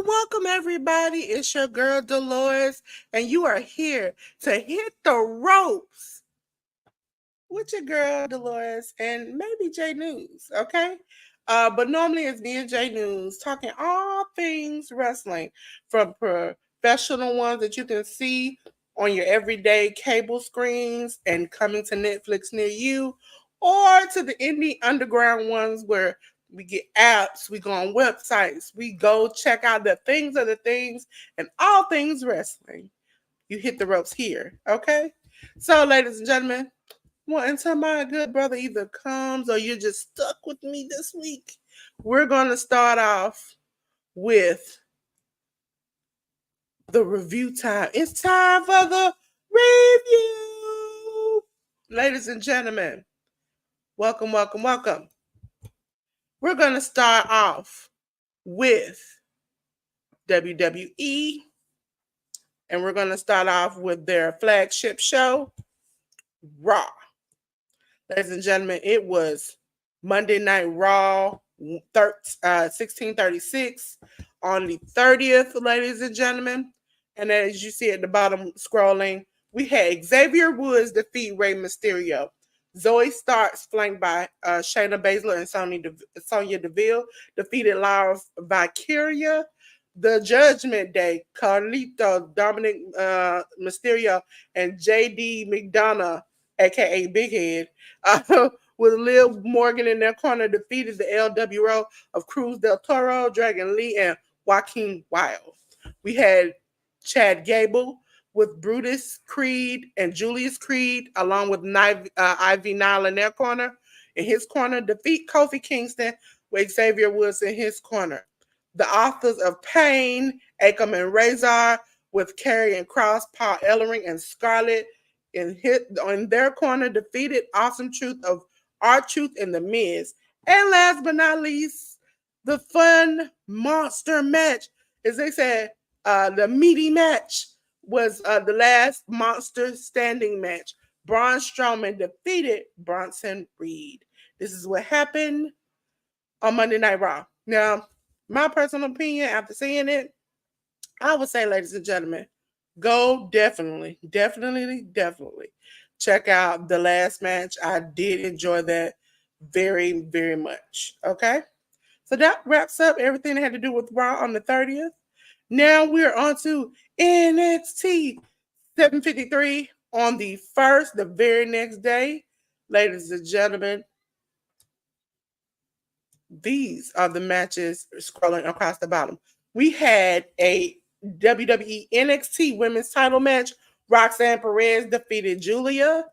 Welcome, everybody. It's your girl, Delores, and you are here to hit the ropes with your girl, Delores, and maybe J News, okay? But normally it's me and J News talking all things wrestling, from professional ones that you can see on your everyday cable screens and coming to Netflix near you, or to the indie underground ones where we get apps, we go on websites, we go check out the things of the things and all things wrestling. You hit the ropes here, okay? So, ladies and gentlemen, well, until my good brother either comes or you're just stuck with me this week, we're going to start off with the review time. It's time for the review. Ladies and gentlemen, welcome. We're going to start off with WWE, and we're going to start off with their flagship show, Raw. Ladies and gentlemen, it was Monday Night Raw 1636 on the 30th, ladies and gentlemen. And as you see at the bottom scrolling, we had Xavier Woods defeat Rey Mysterio. Zoe Starks, flanked by Shayna Baszler and Sonya Deville, defeated Laura Valkyria. The Judgment Day, Carlito, Dominic Mysterio, and JD McDonough, aka Big Head, with Liv Morgan in their corner, defeated the LWO of Cruz del Toro, Dragon Lee, and Joaquin Wild. We had Chad Gable with Brutus Creed and Julius Creed, along with Ivy Nile in their corner. In his corner, defeat Kofi Kingston with Xavier Woods in his corner. The Authors of Pain, Akam and Razor, with Karrion Kross, Paul Ellering, and Scarlett in their corner, defeated Awesome Truth of R-Truth and The Miz. And last but not least, the fun monster match, as they said, the meaty match was the last monster standing match. Braun Strowman defeated Bronson Reed. This is what happened on Monday Night Raw. Now, my personal opinion after seeing it, I would say, ladies and gentlemen, go definitely check out the last match. I did enjoy that very, very much. Okay? So that wraps up everything that had to do with Raw on the 30th. Now we're on to NXT 753 on the first, the very next day. Ladies and gentlemen, these are the matches scrolling across the bottom. We had a WWE NXT women's title match. Roxanne Perez defeated Julia.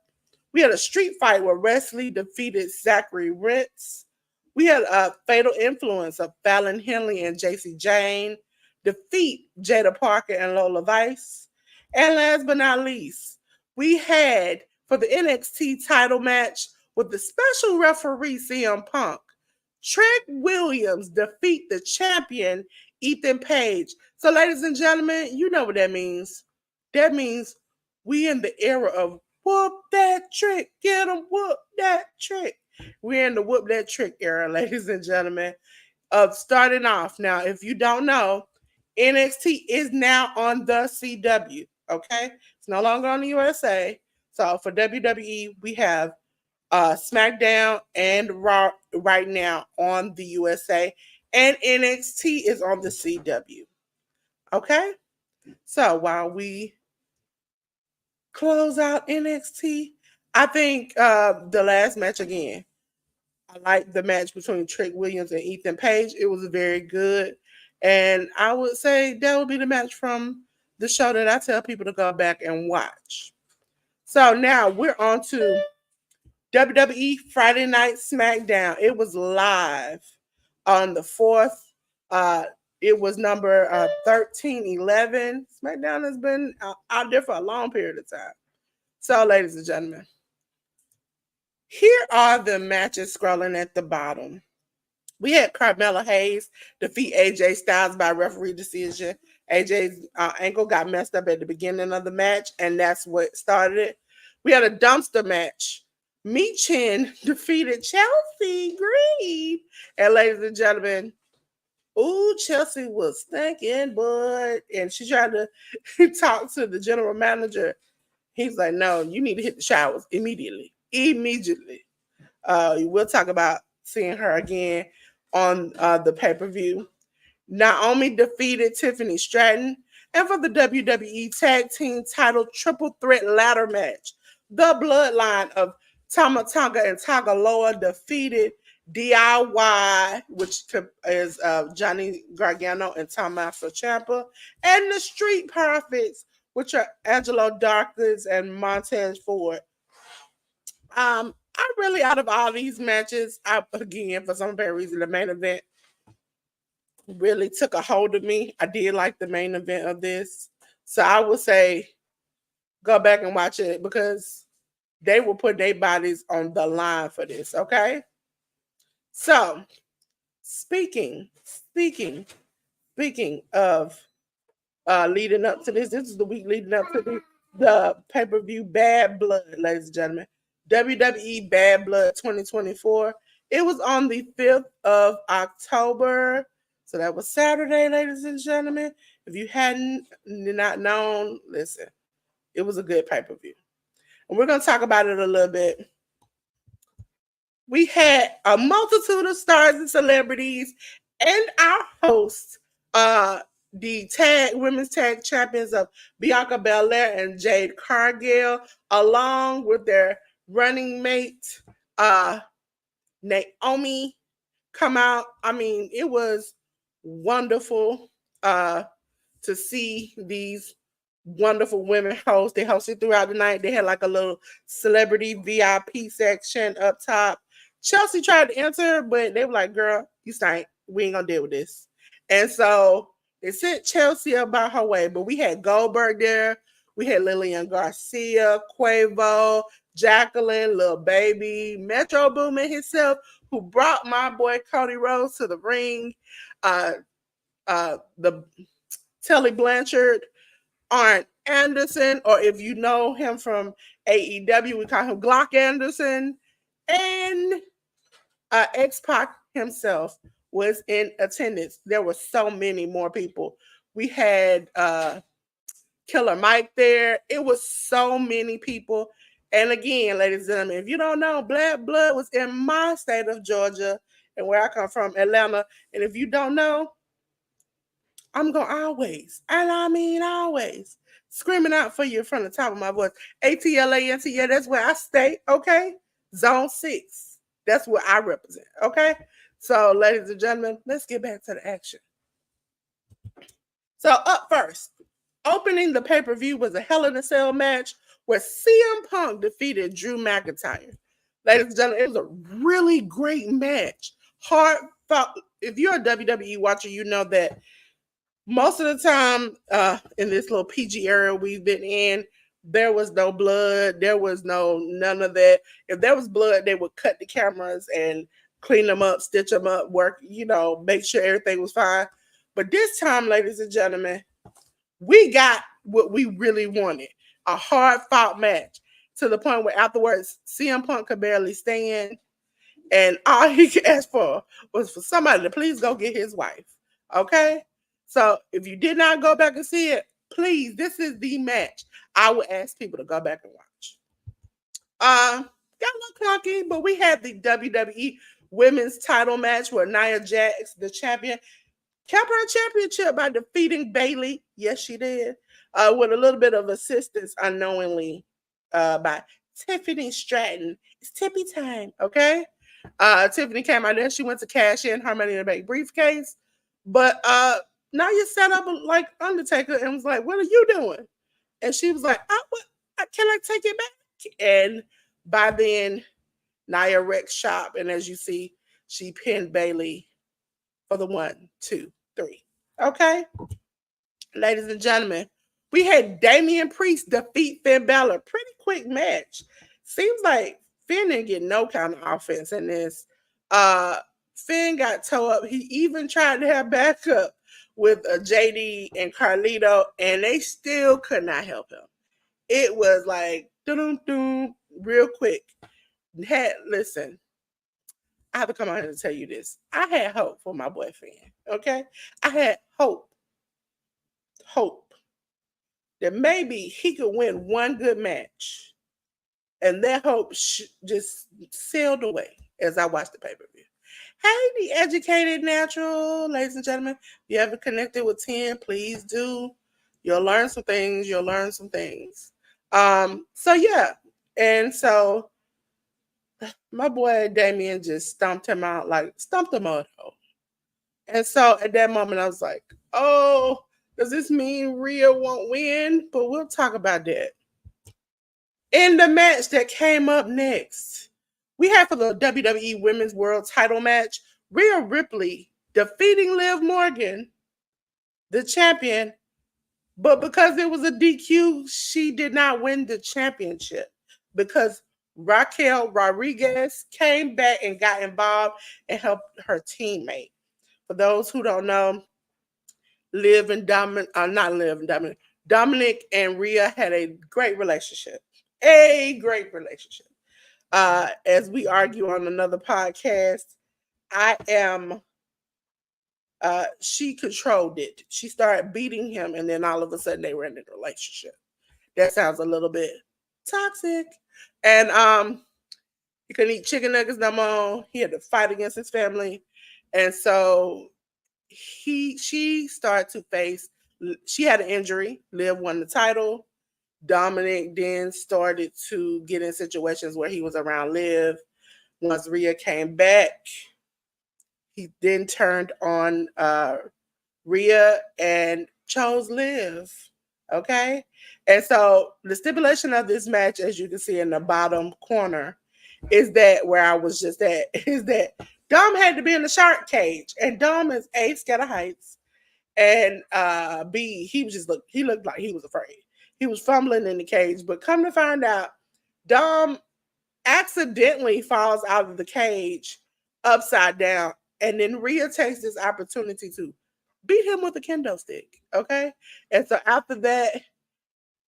We had a street fight where Wesley defeated Zachary Ritz. We had a fatal influence of Fallon Henley and JC Jane defeat Jada Parker and Lola Vice. And last but not least, we had for the NXT title match with the special referee CM Punk, Trick Williams defeat the champion Ethan Page. So, ladies and gentlemen, you know what that means. That means we in the era of whoop that trick, get them, whoop that trick. We're in the whoop that trick era, ladies and gentlemen. Of starting off now, if you don't know, NXT is now on the CW. Okay, it's no longer on the USA. So for WWE, we have SmackDown and Raw right now on the USA, and NXT is on the CW. Okay, so while we close out NXT, I think the last match again. I like the match between Trick Williams and Ethan Page. It was very good, and I would say that would be the match from the show that I tell people to go back and watch. So now we're on to WWE Friday Night SmackDown. It was live on the 4th It was number 1311. SmackDown has been out there for a long period of time. So, ladies and gentlemen, here are the matches scrolling at the bottom. We had Carmella Hayes defeat AJ Styles by referee decision. AJ's ankle got messed up at the beginning of the match, and that's what started it. We had a dumpster match. Michin defeated Chelsea Green. And ladies and gentlemen, Chelsea was stinking, but and she tried to talk to the general manager. He's like, no, you need to hit the showers immediately. Immediately. We'll talk about seeing her again on the pay-per-view. Naomi defeated Tiffany Stratton. And for the WWE Tag Team title triple threat ladder match, the bloodline of Tama Tonga and Tagaloa defeated DIY, which is Johnny Gargano and Tommaso Ciampa, and the Street Profits, which are Angelo Dawkins and Montez Ford. I really, out of all these matches, again, for some apparent reason, the main event really took a hold of me. I did like the main event of this. So I would say go back and watch it because they will put their bodies on the line for this, okay? So, speaking of leading up to this is the week leading up to the pay-per-view Bad Blood, ladies and gentlemen. WWE Bad Blood 2024. It was on the 5th of October. So that was Saturday, ladies and gentlemen. If you hadn't not known, listen, it was a good pay-per-view. And we're going to talk about it a little bit. We had a multitude of stars and celebrities and our hosts, the women's tag champions of Bianca Belair and Jade Cargill, along with their running mate, Naomi, come out. I mean, it was wonderful to see these wonderful women hosts. They hosted throughout the night. They had like a little celebrity VIP section up top. Chelsea tried to enter, but they were like, girl, you stink. We ain't gonna deal with this. And so they sent Chelsea about her way. But we had Goldberg there. We had Lillian Garcia, Quavo, Jacqueline, Lil Baby, Metro Boomin himself, who brought my boy Cody Rhodes to the ring. The Telly Blanchard, Arn Anderson, or if you know him from AEW, we call him Glock Anderson, and X-Pac himself was in attendance. There were so many more people. We had Killer Mike there. It was so many people. And again, ladies and gentlemen, if you don't know, Bad Blood was in my state of Georgia and where I come from, Atlanta. And if you don't know, I'm going to always, and I mean always, screaming out for you from the top of my voice. ATLANT, yeah, that's where I stay, okay? Zone 6. That's what I represent, okay? So, ladies and gentlemen, let's get back to the action. So, up first, opening the pay-per-view was a Hell in a Cell match where CM Punk defeated Drew McIntyre. Ladies and gentlemen, it was a really great match. Hard fought. If you're a WWE watcher, you know that most of the time in this little PG era we've been in, there was no blood. There was none of that. If there was blood, they would cut the cameras and clean them up, stitch them up, work, make sure everything was fine. But this time, ladies and gentlemen, we got what we really wanted. A hard-fought match to the point where afterwards, CM Punk could barely stand. And all he could ask for was for somebody to please go get his wife. Okay? So if you did not go back and see it, please, this is the match I would ask people to go back and watch. Got a little clunky, but we had the WWE Women's Title match where Nia Jax, the champion, kept her championship by defeating Bayley. Yes, she did. With a little bit of assistance unknowingly by Tiffany Stratton. It's Tippy time, okay? Tiffany came out there. She went to cash in her Money in the Bank briefcase. But Nia set up like Undertaker and was like, what are you doing? And she was like, can I take it back? And by then, Nia wrecked shop. And as you see, she pinned Bayley for the 1, 2, 3. Okay, ladies and gentlemen, we had Damian Priest defeat Finn Balor. Pretty quick match. Seems like Finn didn't get no kind of offense in this. Uh, Finn got towed up. He even tried to have backup with JD and Carlito, and they still could not help him. It was like doo real quick. Listen, I have to come out here and tell you this. I had hope for my boy Finn. Okay, I had hope that maybe he could win one good match, and that hope just sailed away as I watched the pay-per-view. Hey, the educated natural, ladies and gentlemen, if you ever connected with 10, please do. You'll learn some things. So yeah, and so my boy Damien just stumped him out, like stumped him out. And so at that moment, I was like, oh, does this mean Rhea won't win? But we'll talk about that. In the match that came up next, we have for the WWE Women's World Title match, Rhea Ripley defeating Liv Morgan, the champion. But because it was a DQ, she did not win the championship because Raquel Rodriguez came back and got involved and helped her teammate. For those who don't know, Dominic and Rhea had a great relationship. As we argue on another podcast, she controlled it. She started beating him, and then all of a sudden they were in a relationship. That sounds a little bit toxic. And he couldn't eat chicken nuggets no more. He had to fight against his family. And so she started to face, she had an injury. Liv won the title. Dominic then started to get in situations where he was around Liv. Once Rhea came back, he then turned on Rhea and chose Liv. Okay? And so the stipulation of this match, as you can see in the bottom corner, is that where I was just at, is that Dom had to be in the shark cage. And Dom is A, scared of heights, and B, he looked like he was afraid. He was fumbling in the cage, but come to find out, Dom accidentally falls out of the cage upside down, and then Rhea takes this opportunity to beat him with a kendo stick. Okay, and so after that,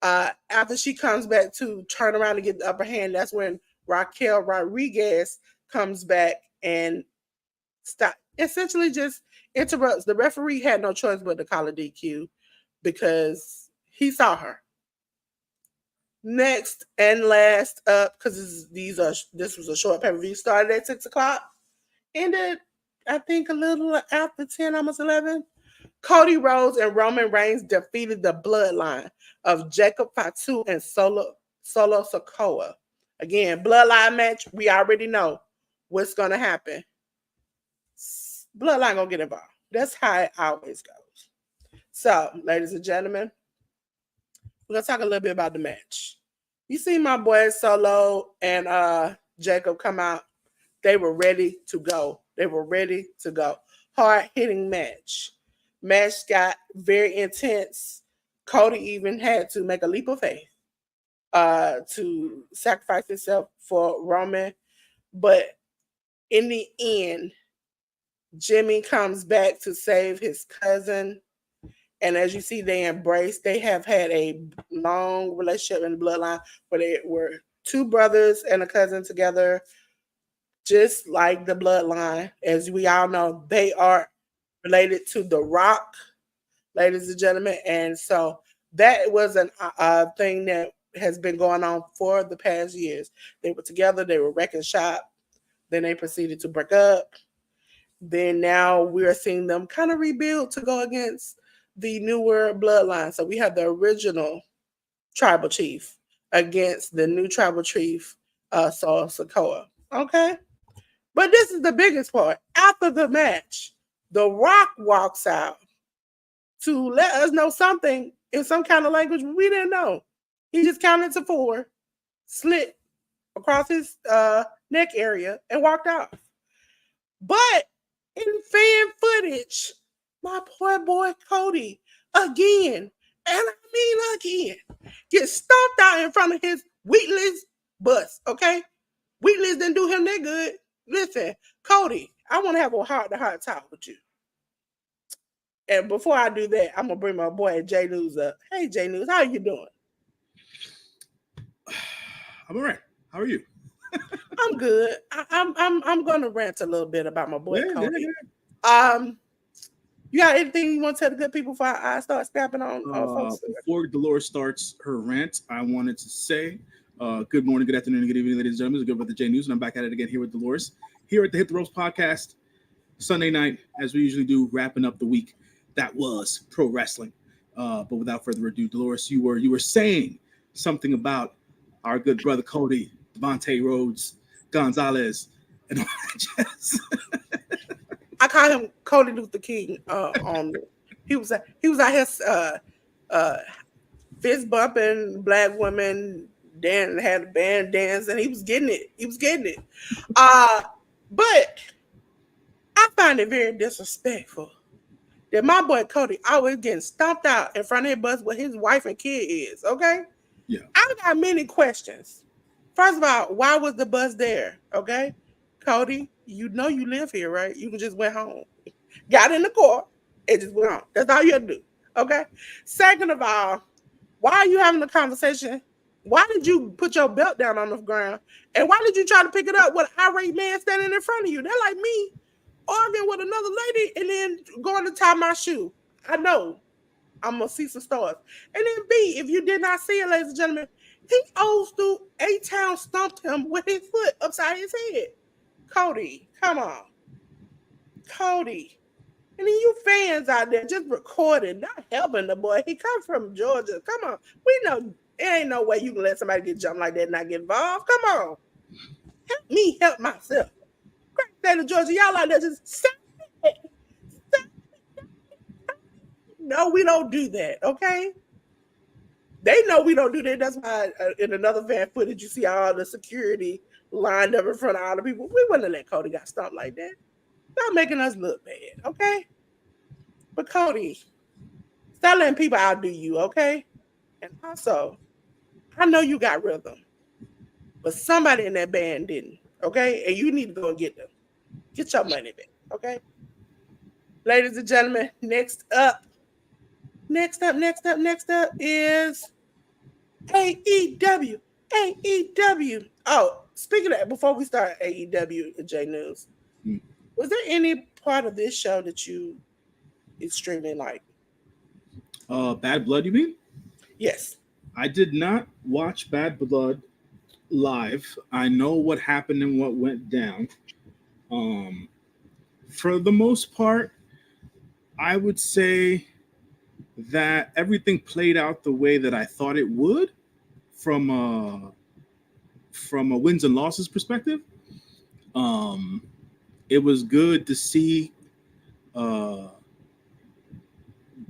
after she comes back to turn around and get the upper hand, that's when Raquel Rodriguez comes back and essentially just interrupts. The referee had no choice but to call a DQ because he saw her. Next and last up, because this was a short pay-per-view, started at 6:00, ended I think a little after 10, almost 11. Cody Rhodes and Roman Reigns defeated the bloodline of Jacob Fatu and Solo Sikoa. Again, bloodline match. We already know what's gonna happen. Bloodline gonna get involved. That's how it always goes. So, ladies and gentlemen, we're gonna talk a little bit about the match. You see my boys Solo and Jacob come out. They were ready to go. Hard hitting match. Match got very intense. Cody even had to make a leap of faith to sacrifice himself for Roman. But in the end, Jimmy comes back to save his cousin. And as you see, they embrace. They have had a long relationship in the bloodline where they were two brothers and a cousin together, just like the bloodline. As we all know, they are related to The Rock, ladies and gentlemen. And so that was a thing that has been going on for the past years. They were together. They were wrecking shop. Then they proceeded to break up. Then now we're seeing them kind of rebuild to go against the newer bloodline. So we have the original tribal chief against the new tribal chief, Saul Sikoa. Okay? But this is the biggest part. After the match, The Rock walks out to let us know something in some kind of language we didn't know. He just counted to 4, slit across his neck area, and walked off. But in fan footage, my poor boy Cody again, and I mean again, get stomped out in front of his Wheatley's bus. Okay, Wheatley's didn't do him that good. Listen, Cody, I want to have a heart-to-heart talk with you. And before I do that, I'm gonna bring my boy J News up. Hey J News, how you doing? I'm all right. How are you? I'm good. I'm gonna rant a little bit about my boy Cody. Yeah. You got anything you want to tell the good people before I start snapping on folks? Before Delores starts her rant, I wanted to say good morning, good afternoon, good evening, ladies and gentlemen. It's good with the J News, and I'm back at it again here with Delores, here at the Hit the Ropes podcast, Sunday night, as we usually do, wrapping up the week that was pro wrestling. But without further ado, Delores, you were saying something about our good brother Cody, Devontae Rhodes, Gonzalez, and all that jazz. I call him Cody Luther King. He was out here fist bumping black women, had a band dance, and he was getting it. But I find it very disrespectful that my boy Cody always getting stomped out in front of his bus where his wife and kid is. Okay, Yeah, I got many questions. First of all, why was the bus there? Okay, Cody, you know you live here, right? You can just went home, got in the car, and just went home. That's all you had to do. Okay. Second of all, why are you having a conversation? Why did you put your belt down on the ground? And why did you try to pick it up with an irate man standing in front of you? They're like me arguing with another lady and then going to tie my shoe. I know. I'm gonna see some stars. And then B, if you did not see it, ladies and gentlemen, he old through A-Town stumped him with his foot upside his head. Cody, come on. Cody. And then you fans out there just recording, not helping the boy. He come from Georgia. Come on. We know there ain't no way you can let somebody get jumped like that and not get involved. Come on. Help me help myself. Great state of Georgia. Y'all out there just say it. No, we don't do that, okay? They know we don't do that. That's why in another van footage, you see all the security lined up in front of all the people. We wouldn't let Cody got stomped like that. Stop making us look bad, okay? But Cody, stop letting people outdo you, okay? And also, I know you got rhythm, but somebody in that band didn't, okay? And you need to go and get them. Get your money back, okay? Ladies and gentlemen, next up is AEW. AEW. Oh, speaking of that, before we start AEW and J News, was there any part of this show that you extremely like? Bad Blood, you mean? Yes. I did not watch Bad Blood live. I know what happened and what went down. For the most part, I would say that everything played out the way that I thought it would from a wins and losses perspective. It was good to see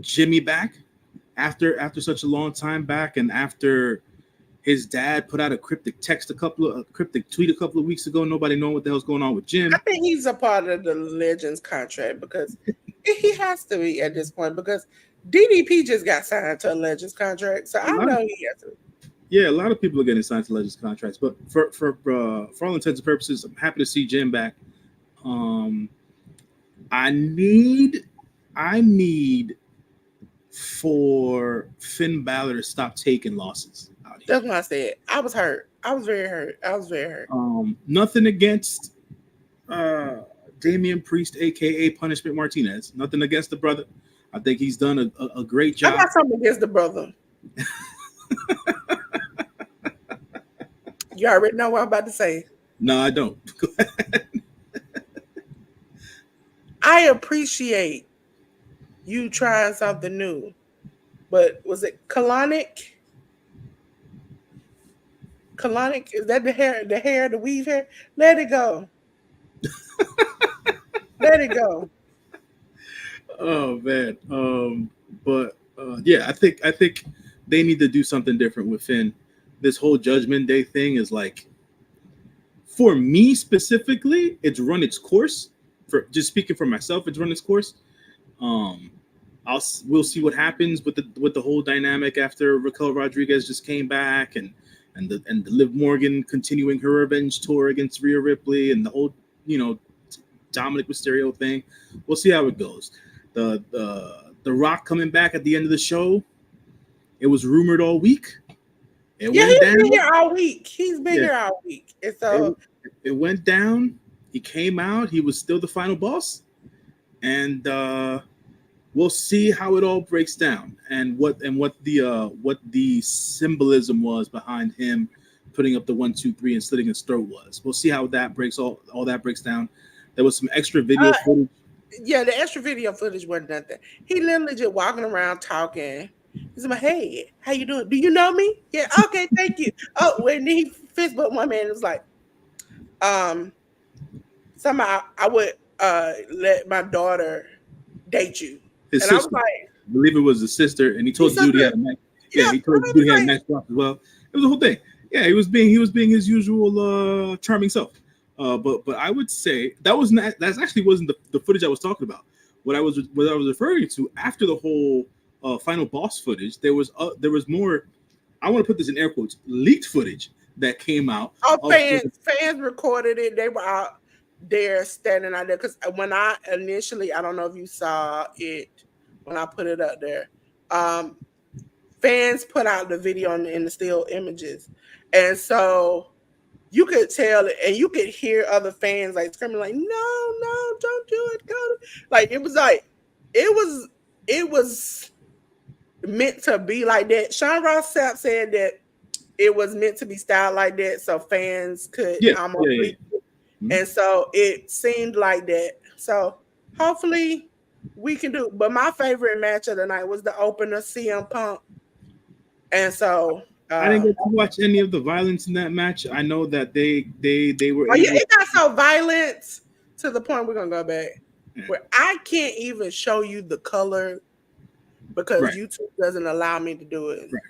Jimmy back after such a long time back, and after his dad put out a cryptic tweet a couple of weeks ago, nobody knowing what the hell's going on with Jim. I think he's a part of the Legends contract because he has to be at this point because DDP just got signed to a Legends contract, so I know he has to. Yeah, a lot of people are getting signed to Legends contracts, but for all intents and purposes, I'm happy to see Jim back. I need for Finn Balor to stop taking losses out here. That's what I said. I was hurt. I was very hurt. Nothing against Damian Priest, aka Punishment Martinez. Nothing against the brother. I think he's done a great job. I got something against the brother. You already know what I'm about to say. No, I don't. Go ahead. I appreciate you trying something new, but was it colonic? Colonic, is that the weave hair? Let it go. Let it go. Oh man. Yeah, I think they need to do something different with Finn. This whole Judgment Day thing is like, for me specifically, it's run its course. For just speaking for myself, it's run its course. Um, we'll see what happens with the whole dynamic after Raquel Rodriguez just came back, and the Liv Morgan continuing her revenge tour against Rhea Ripley, and the whole you know Dominic Mysterio thing. We'll see how it goes. The Rock coming back at the end of the show. It was rumored all week. It Yeah, went he's been down. here all week. He's been Yeah, here all week. And it so it went down. He came out. He was still the final boss, and we'll see how it all breaks down and what the symbolism was behind him putting up the 1, 2, 3 and slitting his throat was. We'll see how that breaks all that breaks down. There was some extra video uh, footage. yeah, the extra video footage wasn't nothing. He literally just walking around talking. He's like, "Hey, how you doing? Do you know me? Yeah, okay, thank you." Oh, when he fist bumped one man, it was like, um, somehow I would let my daughter date you, His and I was sister, like, I believe it was his sister, and he "He told the said dude he that, had a match. Yeah, yeah." he I told the dude was he had a like, match swap as well. It was a whole thing. Yeah, he was being his usual charming self. But I would say that actually wasn't the footage I was talking about. What I was referring to after the whole final boss footage, there was more. I want to put this in air quotes, leaked footage that came out "Oh, of fans recorded it. They were out there standing out there because when I initially, I don't know if you saw it when I put it up there. Um, Fans put out the video in the still images, and so you could tell and you could hear other fans like screaming like, "No, no, don't do it, go!" Like it was meant to be like that. Sean Ross Sapp said that it was meant to be styled like that so fans could yeah almost yeah yeah. read it. And so it seemed like that. So hopefully we can do. But my favorite match of the night was the opener, CM Punk. And so, I didn't get to watch any of the violence in that match. I know that they were oh yeah, able. it got so violent to the point we're gonna go back where I can't even show you the color because Right, YouTube doesn't allow me to do it. right.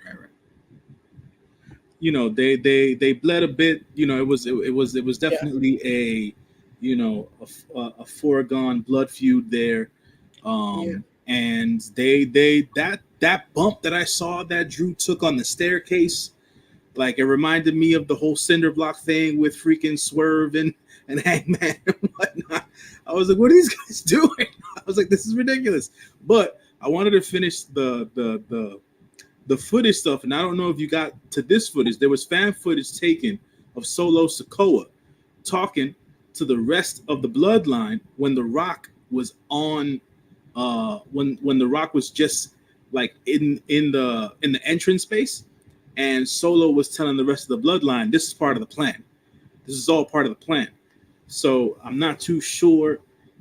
They bled a bit. It was Yeah, definitely a foregone blood feud there. yeah. And that bump that I saw that Drew took on the staircase, like it reminded me of the whole cinder block thing with freaking Swerve and Hangman and whatnot. I was like, what are these guys doing? I was like, this is ridiculous. But I wanted to finish the footage stuff, and I don't know if you got to this footage. There was fan footage taken of Solo Sikoa talking to the rest of the bloodline when The Rock was on when The Rock was just like in the entrance space, and Solo was telling the rest of the bloodline, this is part of the plan. This is all part of the plan. So I'm not too sure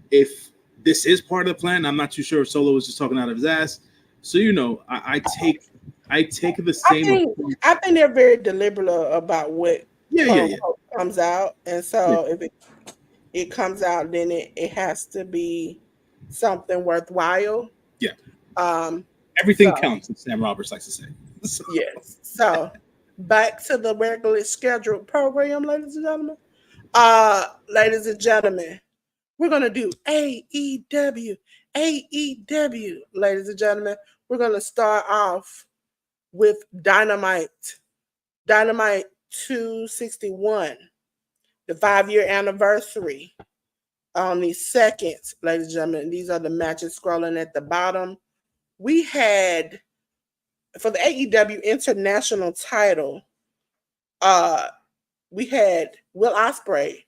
if this is part of the plan. I'm not too sure if Solo was just talking out of his ass. So I take the I same think approach. I think they're very deliberate about what Yeah, quote yeah, yeah, unquote comes out. And yeah, so if it comes out, then it has to be something worthwhile. yeah. Um Everything so counts, as Sam Roberts likes to say. So, yes. So back to the regularly scheduled program, ladies and gentlemen, we're gonna do AEW. AEW, ladies and gentlemen. We're gonna start off with Dynamite. Dynamite 261, the 5-year anniversary on the second, ladies and gentlemen. These are the matches scrolling at the bottom. We had for the AEW International title, uh, we had Will Ospreay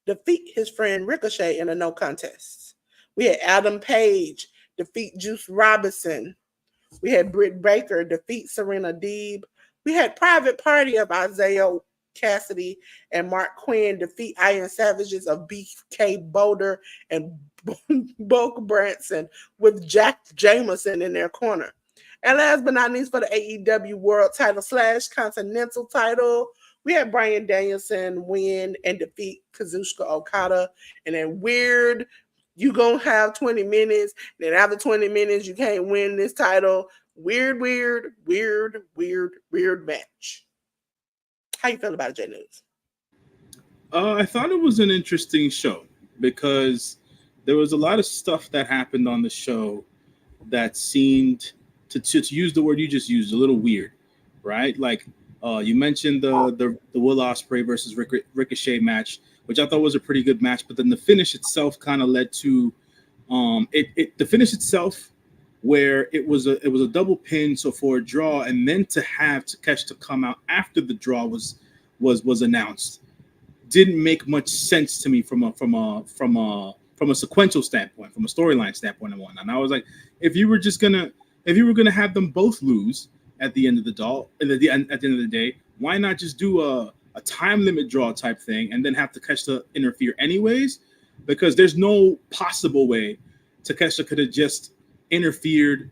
defeat his friend Ricochet in a no contest. We had Adam Page defeat Juice Robinson. We had Britt Baker defeat Serena Deeb. We had Private Party of Isaiah Cassidy and Mark Quinn defeat Iron Savages of BK Boulder and Bulk Branson with Jack Jameson in their corner. And last but not least, for the AEW World Title / Continental Title, we had Bryan Danielson win and defeat Kazuchika Okada. And then weird, you gonna have 20 minutes. Then after 20 minutes, you can't win this title. Weird match. How you feel about it, J News? I thought it was an interesting show because there was a lot of stuff that happened on the show that seemed to use the word you just used, a little weird, right? Like you mentioned the Will Ospreay versus Ricochet match, which I thought was a pretty good match, but then the finish itself kind of led to the finish itself where it was a double pin, so for a draw, and then to have Takeshita come out after the draw was announced didn't make much sense to me from a sequential standpoint, from a storyline standpoint and whatnot. And I was like, if you were gonna have them both lose at the end of at the end of the day, why not just do a time limit draw type thing and then have Takeshita interfere anyways? Because there's no possible way Takeshita could have just interfered,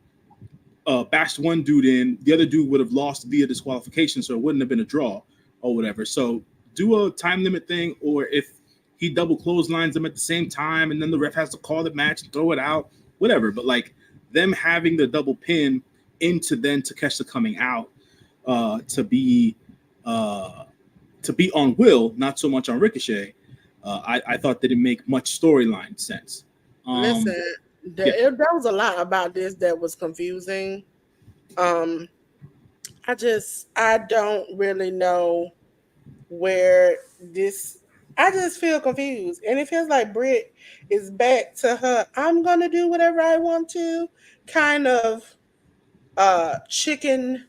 bashed one dude in, the other dude would have lost via disqualification, so it wouldn't have been a draw or whatever. So do a time limit thing, or if he double clotheslines them at the same time and then the ref has to call the match and throw it out, whatever. But like them having the double pin into then Takeshita coming out to be on Will, not so much on Ricochet, I thought that didn't make much storyline sense. Listen, there was a lot about this that was confusing. I don't really know where this. I just feel confused, and it feels like Britt is back to her "I'm gonna do whatever I want to" kind of chicken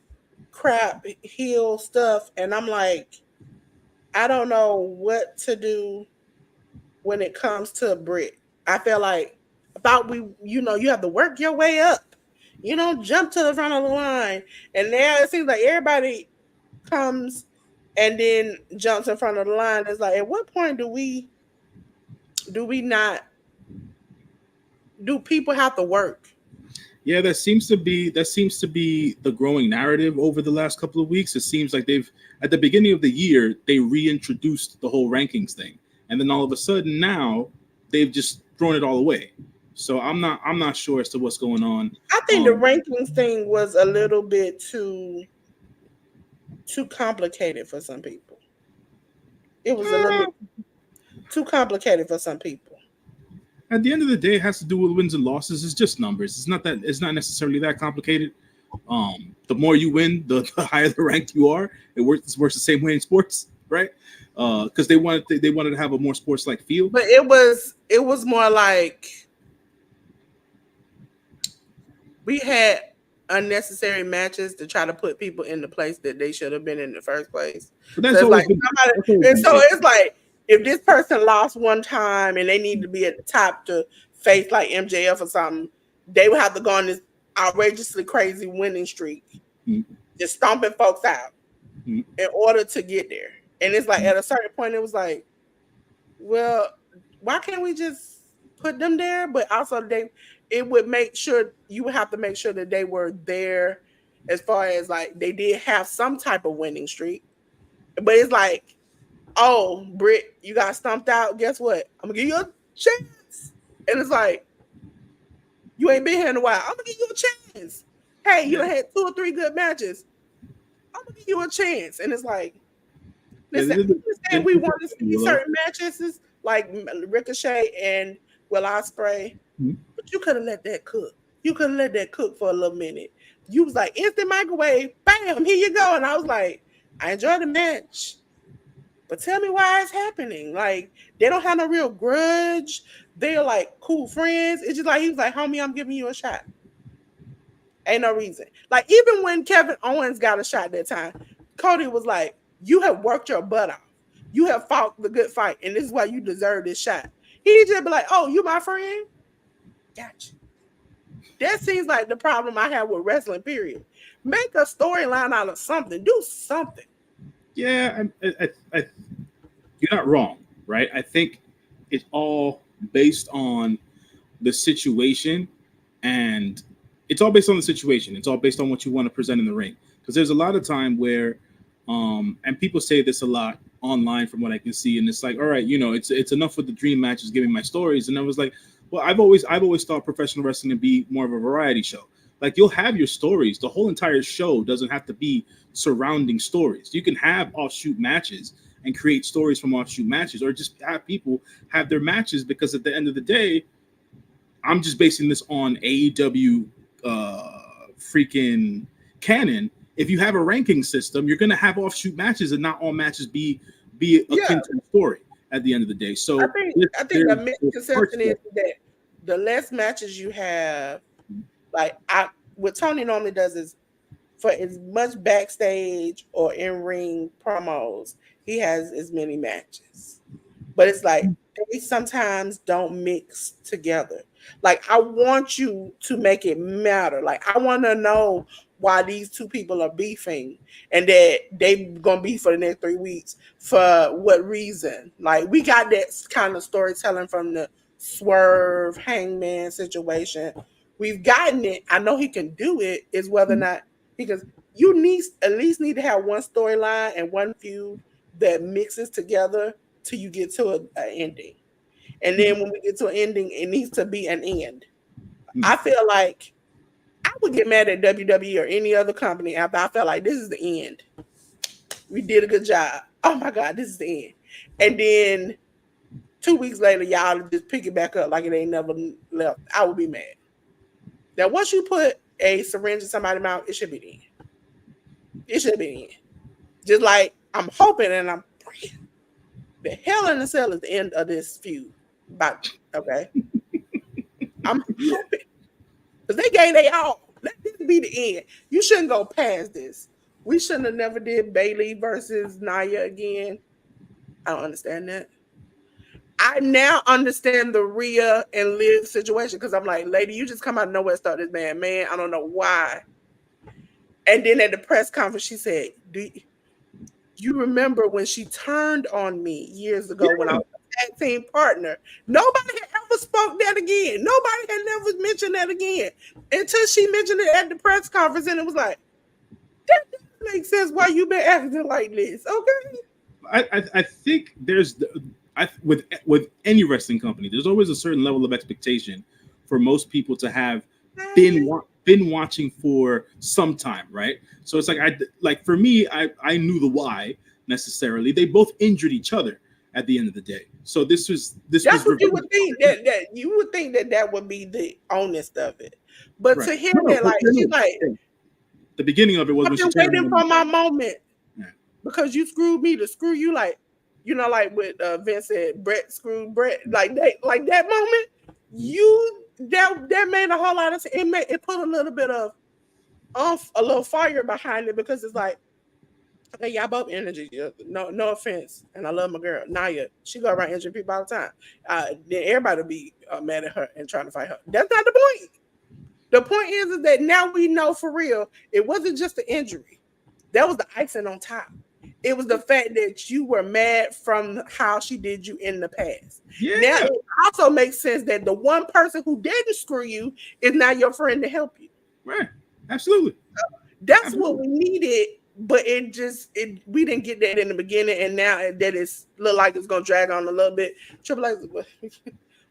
crap heel stuff, and I'm like, I don't know what to do when it comes to Britt. I feel like you have to work your way up. You don't jump to the front of the line. And now it seems like everybody comes and then jumps in front of the line. It's like, at what point do we not, do people have to work? Yeah, that seems to be the growing narrative over the last couple of weeks. It seems like at the beginning of the year, they reintroduced the whole rankings thing. And then all of a sudden now they've just thrown it all away. So I'm not sure as to what's going on. I think the rankings thing was a little bit too complicated for some people. It was a little bit too complicated for some people. At the end of the day, it has to do with wins and losses. It's just numbers. It's not necessarily that complicated. The more you win, the higher the ranked you are. It works the same way in sports, right? Because they wanted to have a more sports like feel. But it was more like we had unnecessary matches to try to put people in the place that they should have been in the first place. So it's like it's like if this person lost one time and they need to be at the top to face like MJF or something, they would have to go on this outrageously crazy winning streak, just stomping folks out in order to get there. And it's like at a certain point, it was like, well, why can't we just put them there? But also it would make sure you would have to make sure that they were there as far as like they did have some type of winning streak. But it's like, oh, Britt, you got stumped out. Guess what? I'm gonna give you a chance. And it's like, you ain't been here in a while. I'm gonna give you a chance. Hey, you had 2 or 3 good matches. I'm gonna give you a chance. And it's like, listen, we want to see certain matches like Ricochet and Will Ospreay, but you could have let that cook. You could have let that cook for a little minute. You was like instant microwave, bam, here you go. And I was like, I enjoyed the match, but tell me why it's happening. Like they don't have no real grudge. They're like cool friends. It's just like he was like, homie, I'm giving you a shot. Ain't no reason. Like even when Kevin Owens got a shot that time, Cody was like, you have worked your butt off. You have fought the good fight, and this is why you deserve this shot. He just be like, oh, you my friend? Gotcha. That seems like the problem I have with wrestling, period. Make a storyline out of something. Do something. Yeah, you're not wrong, right? I think it's all based on the situation, and it's all based on the situation. It's all based on what you want to present in the ring. Because there's a lot of time where, and people say this a lot online from what I can see, and it's like, all right, it's enough with the dream matches, giving my stories. And I was like, well, I've always thought professional wrestling to be more of a variety show. Like you'll have your stories. The whole entire show doesn't have to be surrounding stories. You can have offshoot matches and create stories from offshoot matches, or just have people have their matches, because at the end of the day, I'm just basing this on AEW freaking canon. If you have a ranking system, you're going to have offshoot matches, and not all matches be akin to the story at the end of the day. So I think the misconception is that the less matches you have, like what Tony normally does is for as much backstage or in ring promos, he has as many matches. But it's like they sometimes don't mix together. Like I want you to make it matter. Like I want to know why these two people are beefing and that they gonna be for the next 3 weeks. For what reason? Like we got that kind of storytelling from the Swerve Hangman situation. We've gotten it. I know he can do it. Is whether or not because you need at least need to have one storyline and one feud that mixes together till you get to an ending. And then when we get to an ending, it needs to be an end. I feel like I would get mad at WWE or any other company after I felt like this is the end. We did a good job. Oh my God, this is the end. And then 2 weeks later, y'all just pick it back up like it ain't never left. I would be mad. Now, once you put a syringe in somebody's mouth, it should be the end. It should be the end. Just like I'm hoping and I'm praying. The Hell in a Cell is the end of this feud. But okay. I'm hoping. Because they gave they all. Let this be the end. You shouldn't go past this. We shouldn't have never did Bailey versus Nia again. I don't understand that. I now understand the Rhea and Liv situation because I'm like, lady, you just come out of nowhere and start this man. I don't know why. And then at the press conference, she said, do you remember when she turned on me years ago when I was a tag team partner? Nobody had ever spoke that again. Nobody had never mentioned that again until she mentioned it at the press conference. And it was like, that doesn't make sense why you been acting like this. Okay. I think there's with any wrestling company, there's always a certain level of expectation for most people to have been watching for some time, right? So it's like for me, I knew the why necessarily. They both injured each other at the end of the day. So that's what you would think that you would think that would be the honest of it. But right. To hear that, like she's like the beginning of it was I've been waiting for my moment because you screwed me to screw you, like you know, like with Vince said, Brett screwed Brett, like that moment. That made a whole lot of sense. It put a little bit of a little fire behind it because it's like, okay, y'all both energy. No offense, and I love my girl Nia. She go around injuring people all the time. Then everybody will be mad at her and trying to fight her. That's not the point. The point is that now we know for real, it wasn't just the injury. That was the icing on top. It was the fact that you were mad from how she did you in the past. Yeah. Now it also makes sense that the one person who didn't screw you is now your friend to help you. Right. Absolutely. That's what we needed, but we didn't get that in the beginning, and now that it's look like it's gonna drag on a little bit. Triple H,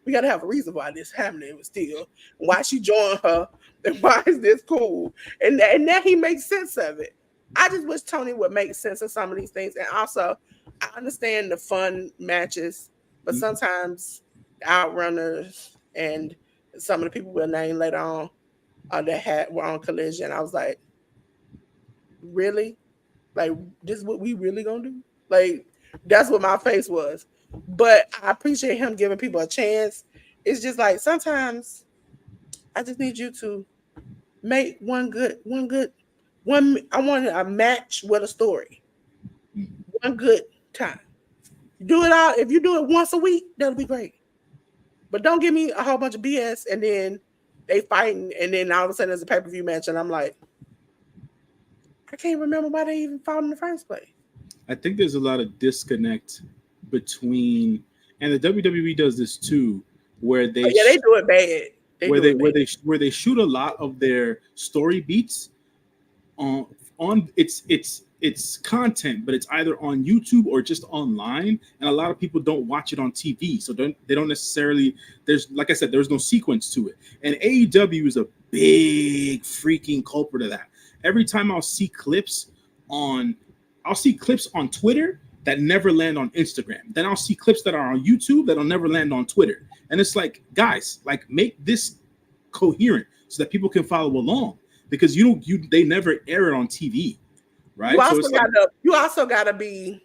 we gotta have a reason why this happening still, why she joined her, and why is this cool? And now he makes sense of it. I just wish Tony would make sense of some of these things. And also, I understand the fun matches, but sometimes the Outrunners and some of the people we'll name later on that were on Collision, I was like, really? Like, this is what we really gonna do? Like, that's what my face was. But I appreciate him giving people a chance. It's just like, sometimes I just need you to make one. I wanted a match with a story. One good time. Do it all. If you do it once a week, that'll be great. But don't give me a whole bunch of BS and then they fighting and then all of a sudden there's a pay-per-view match and I'm like, I can't remember why they even fought in the first place. I think there's a lot of disconnect between, and the WWE does this too, where they they do it bad. Where they shoot a lot of their story beats on it's content, but it's either on YouTube or just online, and a lot of people don't watch it on TV, so they don't necessarily. There's, like I said, there's no sequence to it, and AEW is a big freaking culprit of that. Every time I'll see clips on Twitter that never land on Instagram. Then I'll see clips that are on YouTube that'll never land on Twitter, and it's like, guys, like, make this coherent. so that people can follow along, because they never air it on TV, right? You also gotta be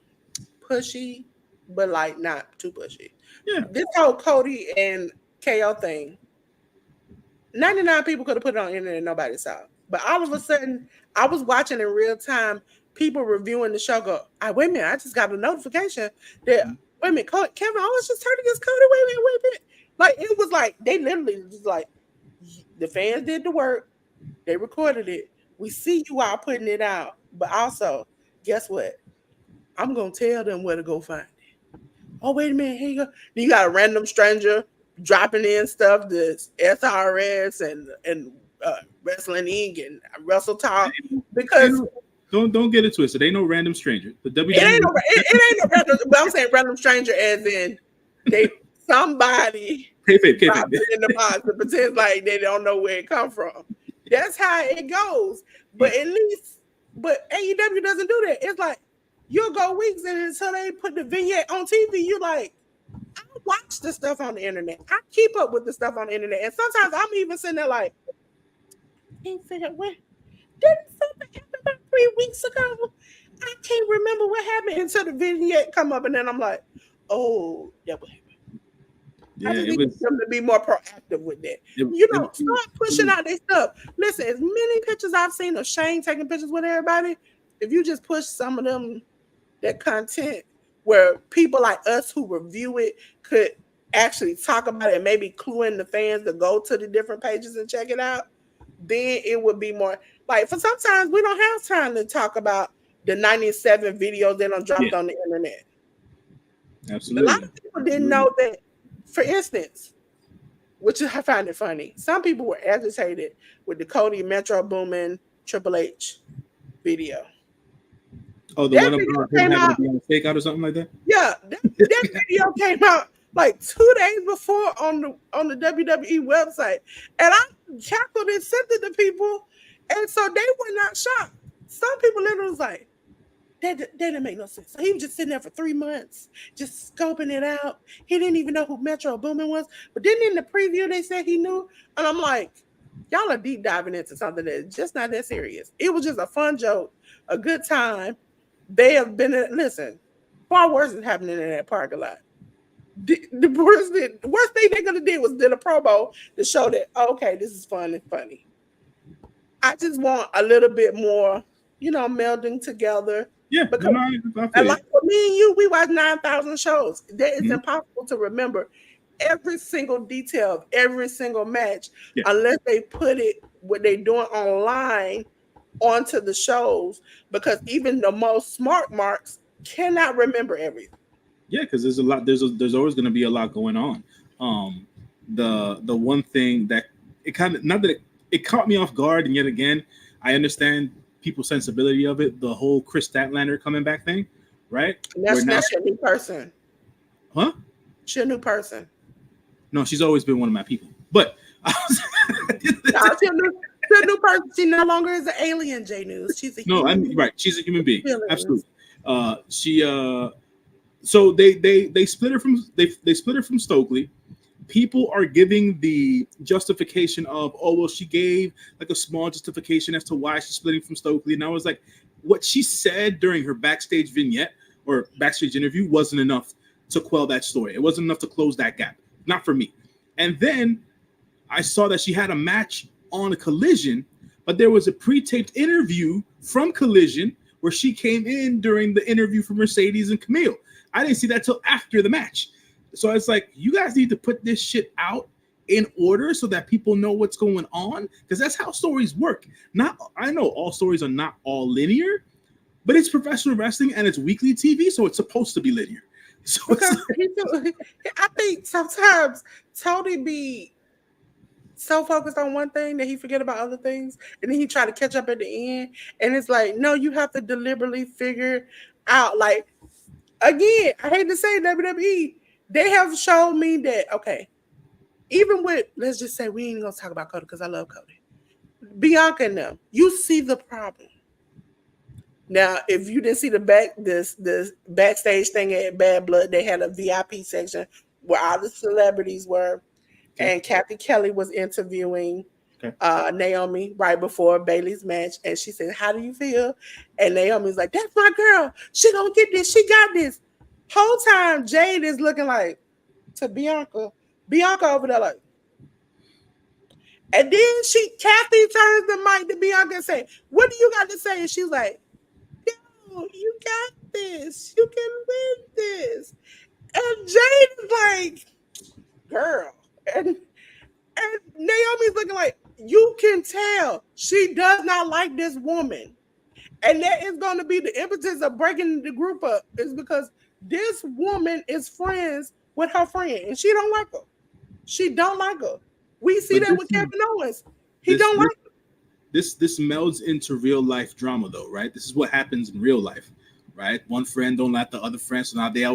pushy, but like not too pushy. Yeah. This whole Cody and KO thing, 99 people could have put it on the internet and nobody saw it. But all of a sudden, I was watching in real time people reviewing the show go, wait a minute, I just got a notification that, wait a minute, Kevin Owens just turned against Cody. Wait a minute. Like, it was like, they literally just like, the fans did the work. They recorded it. We see you all putting it out. But also, guess what? I'm going to tell them where to go find it. Oh, wait a minute. Here you go. Then you got a random stranger dropping in stuff, this SRS and Wrestling Inc. and Wrestle Talk, because don't get it twisted. They ain't no random stranger. The WWE it ain't no random. But I'm saying random stranger as in somebody in the box that pretends like they don't know where it come from. That's how it goes. But at least, AEW doesn't do that. It's like you'll go weeks and until they put the vignette on TV, you like, I watch the stuff on the internet. I keep up with the stuff on the internet. And sometimes I'm even sitting there like, can't figure when didn't something happen about 3 weeks ago? I can't remember what happened until the vignette come up, and then I'm like, oh, that would happen. Yeah, I just need them to be more proactive with that. Start pushing out their stuff. Listen, as many pictures I've seen of Shane taking pictures with everybody, if you just push some of them, that content where people like us who review it could actually talk about it and maybe clue in the fans to go to the different pages and check it out, then it would be more like, for sometimes we don't have time to talk about the 97 videos that are dropped on the internet. Absolutely. A lot of people didn't know that. For instance, which I find it funny, some people were agitated with the Cody Metro Boomin Triple H video. Oh, the one about him having to be on a fake out or something like that? Yeah, that video came out like 2 days before on the WWE website. And I cackled and sent it to people. And so they were not shocked. Some people literally was like, that didn't make no sense. So he was just sitting there for 3 months, just scoping it out. He didn't even know who Metro Boomin was. But then in the preview, they said he knew. And I'm like, y'all are deep diving into something that's just not that serious. It was just a fun joke, a good time. They have been, listen, far worse is happening in that parking lot. The worst thing they could have did was did a promo to show that, okay, this is fun and funny. I just want a little bit more, melding together. Yeah, because and like for me and you, we watch 9,000 shows. That is impossible to remember every single detail of every single match unless they put it what they're doing online onto the shows, because even the most smart marks cannot remember everything. Yeah, because there's a lot. There's always going to be a lot going on. The one thing that it kind of, not that it caught me off guard, and yet again, I understand people's sensibility of it. The whole Chris Statlander coming back thing, right? That's your new person, huh? She's a new person. No, she's always been one of my people, but she's a new person. She no longer is an alien. J News. She's a right. She's a human being. Absolutely. So they split her from they split her from Stokely. People are giving the justification of, oh well, she gave like a small justification as to why she's splitting from Stokely, and I was like, what she said during her backstage vignette or backstage interview wasn't enough to quell that story. It wasn't enough to close that gap. Not for me. And then I saw that she had a match on a Collision, but there was a pre-taped interview from Collision where she came in during the interview for Mercedes and Camille. I didn't see that till after the match. So it's like, you guys need to put this shit out in order so that people know what's going on, because that's how stories work. I know all stories are not all linear, but it's professional wrestling and it's weekly TV, so it's supposed to be linear. So I think sometimes Tony be so focused on one thing that he forget about other things, and then he try to catch up at the end, and it's like, no, you have to deliberately figure out. Like, again, I hate to say WWE, they have shown me that, okay, even with, let's just say, we ain't gonna talk about Cody because I love Cody, Bianca and them, you see the problem. Now, if you didn't see this backstage thing at Bad Blood, they had a VIP section where all the celebrities were, and Kathy Kelly was interviewing Okay. Naomi right before Bailey's match, and she said, "How do you feel?" And Naomi's like, "That's my girl. She gonna get this. She got this." Whole time, Jade is looking like to Bianca. Bianca over there like, and then Kathy turns the mic to Bianca and say, "What do you got to say?" And she's like, "Yo, you got this. You can win this." And Jade is like, "Girl," and Naomi's looking like, you can tell she does not like this woman. And that is going to be the impetus of breaking the group up, is because this woman is friends with her friend and she don't like her. She don't like her. We see But that with Kevin Owens. He this don't this like her. this melds into real life drama though, right? This is what happens in real life, right? One friend don't like the other friend, so now they're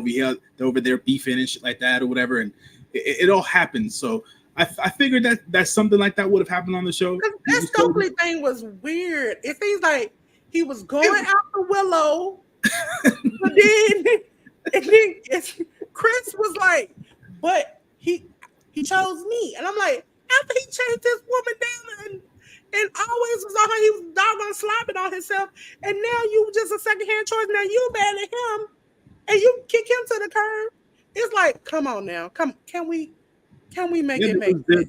over there beefing and shit like that or whatever, and it all happens. So I figured that something like that would have happened on the show. That Stokely thing was weird. It seems like he was going after Willow, but then Chris was like, but he chose me. And I'm like, after he chased this woman down and always was on her, he was doggone slopping on himself. And now you just a secondhand choice. Now you mad at him and you kick him to the curb. It's like, come on now. Can we make it make sense?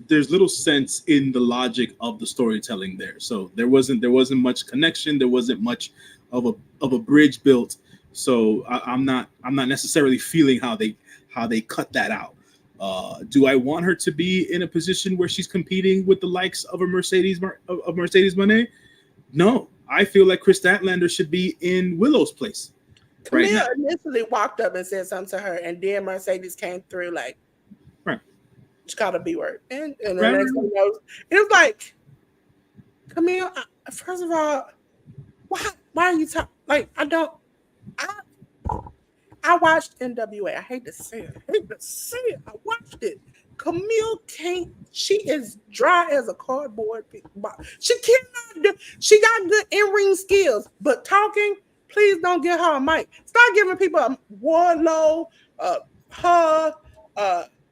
There's little sense in the logic of the storytelling there. So there wasn't much connection. There wasn't much of a bridge built. So I'm not necessarily feeling how they cut that out. Do I want her to be in a position where she's competing with the likes of Mercedes Moné? No, I feel like Chris Statlander should be in Willow's place. Camille right initially walked up and said something to her, and then Mercedes came through like, right, she called a B word, and the next thing you know, it was like, Camille, first of all, why are you talking? Like, I watched NWA. I hate to say it. I watched it. Camille can't. She is dry as a cardboard. She cannot do. She got good in-ring skills, but talking, please don't give her a mic. Start giving people a Warlow, her,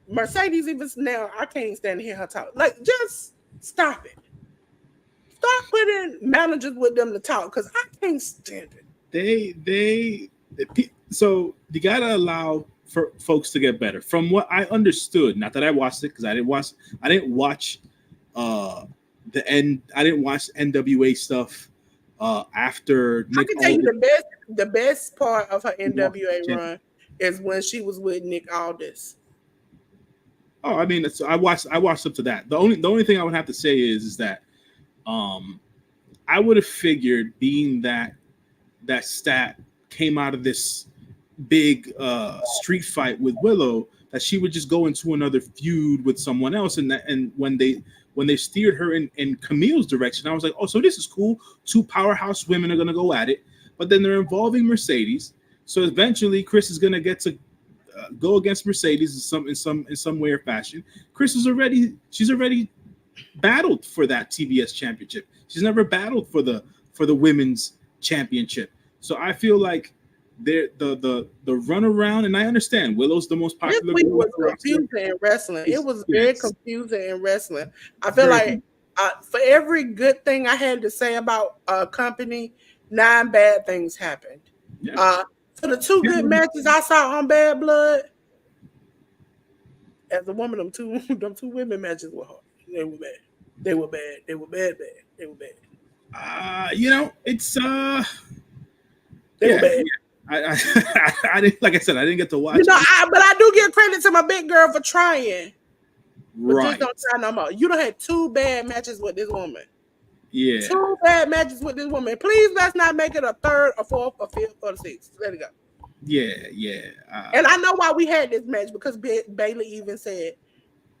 Mercedes. Even now, I can't stand to hear her talk. Like, just stop it. Stop putting managers with them to talk, because I can't stand it. So you gotta allow for folks to get better. From what I understood, not that I watched it because I didn't watch I didn't watch NWA stuff after Nick. I can tell you the best part of her NWA run is when she was with Nick Aldis. Oh, I mean, I watched up to that. The only thing I would have to say is that I would have figured, being that Stat came out of this big street fight with Willow, that she would just go into another feud with someone else, and when they steered her in Camille's direction, I was like, oh, so this is cool. Two powerhouse women are gonna go at it, but then they're involving Mercedes, so eventually Chris is gonna get to go against Mercedes in some way or fashion. She's already battled for that TBS championship. She's never battled for the women's championship. So I feel like the runaround, and I understand Willow's the most popular. This week was confusing in wrestling. It was very confusing in wrestling. I feel like for every good thing I had to say about a company, 9 bad things happened. Yeah. For the 2 good matches I saw on Bad Blood, as a woman, them two women matches were hard. They were bad. They were bad. They were bad. They were bad. It's they were bad. I didn't, like I said, I didn't get to watch. But I do give credit to my big girl for trying. But right. Just don't try no more. You done had 2 bad matches with this woman. Yeah. 2 bad matches with this woman. Please, let's not make it a 3rd or 4th or 5th or 6th. Let it go. Yeah. And I know why we had this match, because Bailey even said,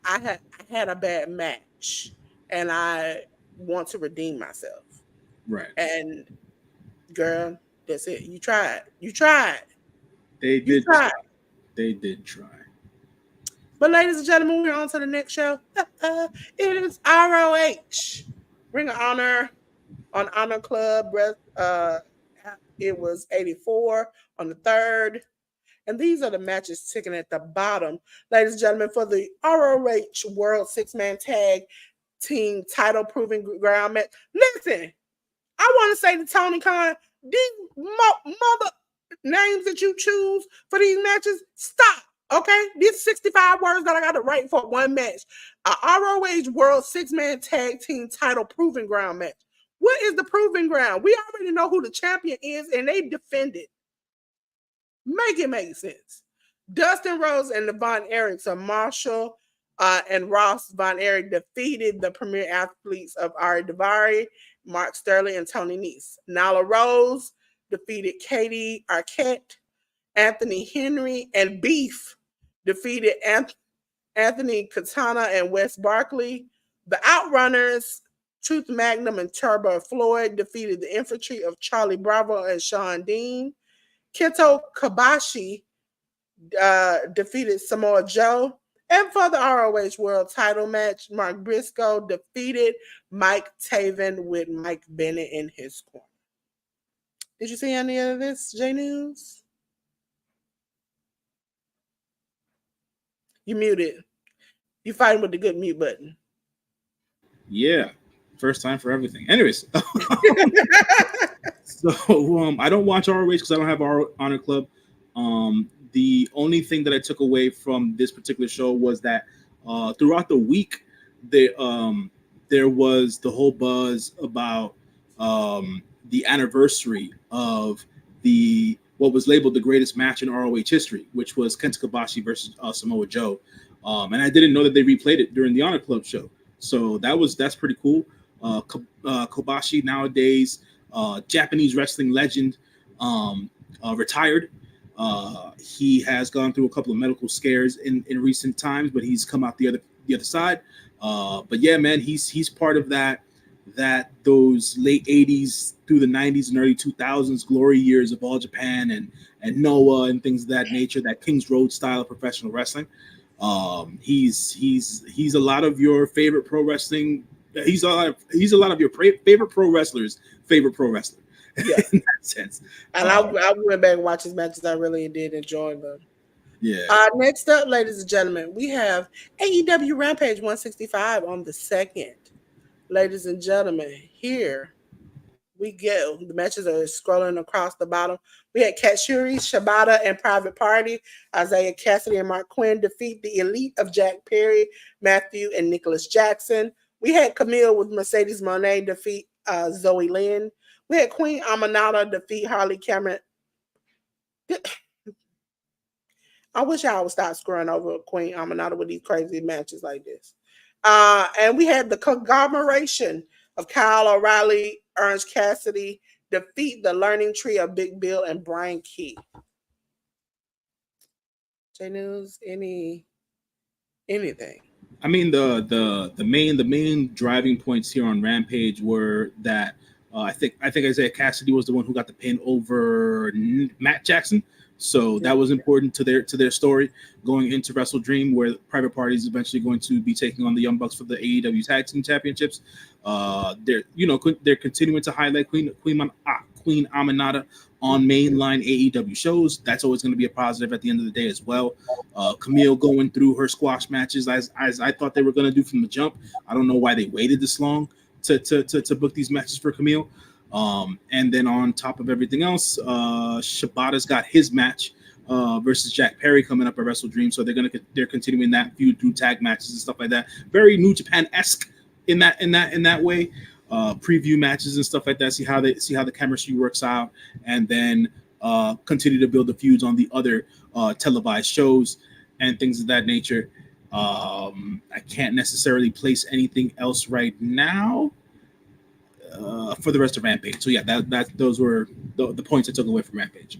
I had a bad match and I want to redeem myself. Right. And girl, that's it. You tried. They did try. They did try. But ladies and gentlemen, we're on to the next show. It is ROH. Ring of Honor on Honor Club. It was 84 on the 3rd. And these are the matches ticking at the bottom. Ladies and gentlemen, for the ROH World 6-Man Tag team title proving ground match. Listen, I want to say to Tony Khan, these mother names that you choose for these matches, stop. Okay, these 65 words that I got to write for one match. A ROH World 6-man tag team title proving ground match. What is the proving ground? We already know who the champion is, and they defended. Make it make sense. Dustin Rhodes and the Von Erichs are Marshall and Ross Von Erich defeated the premier athletes of Ari Daivari, Mark Sterling, and Tony Nese. Nyla Rose defeated Katie Arquette, Anthony Henry, and Beef defeated Anthony Katana and Wes Barkley. The Outrunners, Truth Magnum and Turbo Floyd defeated the infantry of Charlie Bravo and Sean Dean. Kento Kobashi defeated Samoa Joe. And for the ROH World title match, Mark Briscoe defeated Mike Taven with Mike Bennett in his corner. Did you see any of this, J News? You muted. You fighting with the good mute button. Yeah. First time for everything. Anyways. So I don't watch ROH because I don't have our Honor Club. The only thing that I took away from this particular show was that throughout the week, there was the whole buzz about the anniversary of what was labeled the greatest match in ROH history, which was Kenta Kobashi versus Samoa Joe. And I didn't know that they replayed it during the Honor Club show. So that's pretty cool. Kobashi nowadays, Japanese wrestling legend, retired. He has gone through a couple of medical scares in recent times, but he's come out the other side. But yeah, man, he's part of those late 80s through the 90s and early 2000s glory years of All Japan and Noah and things of that nature, that King's Road style of professional wrestling. He's a lot of your favorite pro wrestling. He's a lot of your favorite pro wrestlers' favorite pro wrestler. Yeah, in that sense. And I went back and watched his matches. I really did enjoy them. Yeah. Next up, ladies and gentlemen, we have AEW Rampage 165 on the 2nd. Ladies and gentlemen, here we go. The matches are scrolling across the bottom. We had Katsuyori, Shibata, and Private Party. Isaiah Cassidy and Mark Quinn defeat the Elite of Jack Perry, Matthew, and Nicholas Jackson. We had Camille with Mercedes Moné defeat Zoe Lynn. We had Queen Aminata defeat Harley Cameron. I wish I would stop screwing over Queen Aminata with these crazy matches like this. And we had the conglomeration of Kyle O'Reilly, Ernst Cassidy defeat the Learning Tree of Big Bill and Brian Key. J News, anything? I mean, the main driving points here on Rampage were that I think Isaiah Cassidy was the one who got the pin over Matt Jackson. So that was important to their story going into Wrestle Dream, where Private Party is eventually going to be taking on the Young Bucks for the AEW Tag Team Championships. They're continuing to highlight Queen Aminata on mainline AEW shows. That's always going to be a positive at the end of the day as well. Camille going through her squash matches as I thought they were going to do from the jump. I don't know why they waited this long to book these matches for Camille. And then on top of everything else, Shibata's got his match versus Jack Perry coming up at Wrestle Dream. So they're continuing that feud through tag matches and stuff like that. Very New Japan-esque in that way. Preview matches and stuff like that. See how the chemistry works out, and then continue to build the feuds on the other televised shows and things of that nature. I can't necessarily place anything else right now for the rest of Rampage. So yeah, those were the points I took away from Rampage.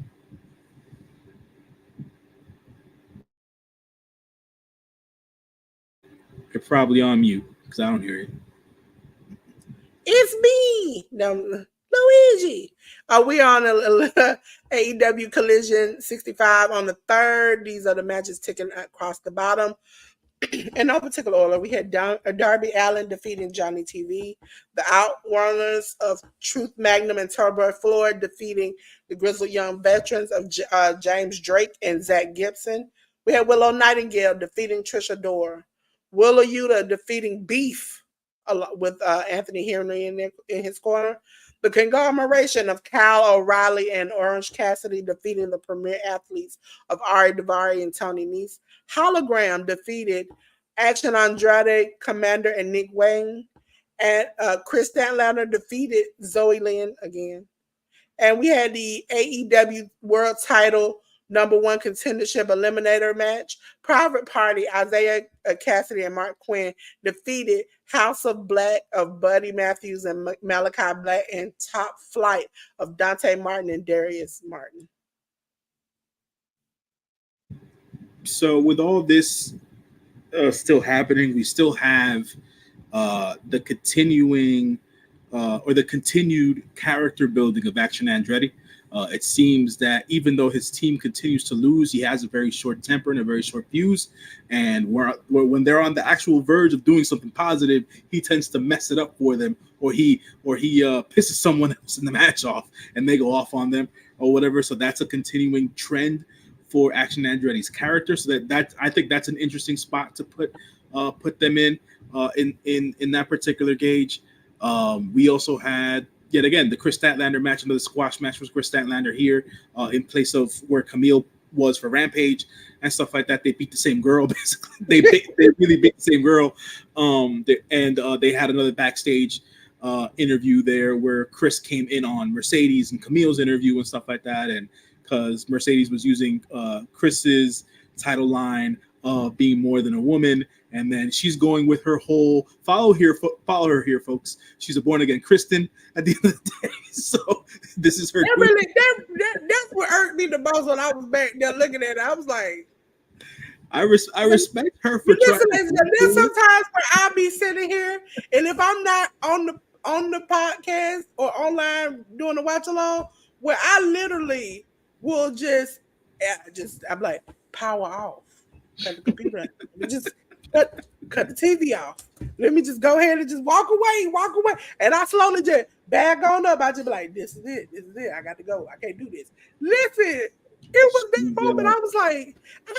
You're probably on mute because I don't hear you. It's me, Luigi. We on AEW Collision 65 on the 3rd. These are the matches ticking across the bottom. In no particular order, we had Darby Allin defeating Johnny TV, the Outrunners of Truth Magnum and Turbo Floyd defeating the Grizzled Young Veterans of James Drake and Zach Gibson. We had Willow Nightingale defeating Trisha Dora, Willa Yuta defeating Beef with Anthony Henry in his corner. The conglomeration of Kyle O'Reilly and Orange Cassidy defeating the premier athletes of Ari Daivari and Tony Nese. Hologram defeated Action Andrade, Commander, and Nick Wayne. And Chris Statlander defeated Zoe Lynn again. And we had the AEW World Title #1 contendership eliminator match. Private Party, Isaiah Cassidy and Mark Quinn defeated House of Black of Buddy Matthews and Malachi Black, and Top Flight of Dante Martin and Darius Martin. So with all this still happening, we still have the continuing or the continued character building of Action Andretti. It seems that even though his team continues to lose, he has a very short temper and a very short fuse. And when they're on the actual verge of doing something positive, he tends to mess it up for them, or he pisses someone else in the match off, and they go off on them or whatever. So that's a continuing trend for Action Andretti's character. So that I think that's an interesting spot to put them in that particular gauge. We also had, yet again, the Chris Statlander match, another squash match with Chris Statlander here in place of where Camille was for Rampage and stuff like that. They beat the same girl, basically. They really beat the same girl. They had another backstage interview there where Chris came in on Mercedes and Camille's interview and stuff like that. And because Mercedes was using Chris's title line of being more than a woman. And then she's going with her whole follow her here, folks. She's a born again Christian at the end of the day. So this is her. That's what hurt me the most when I was back there looking at it. I was like, I respect her for trying. There's sometimes where I'll be sitting here, and if I'm not on the podcast or online doing the watch along, where I literally will I'm like, power off, cut the computer, just cut the TV off. Let me just go ahead and just walk away. And I slowly just bag on up. I just be like, this is it. I got to go. I can't do this. Listen, it was that moment. I was like, I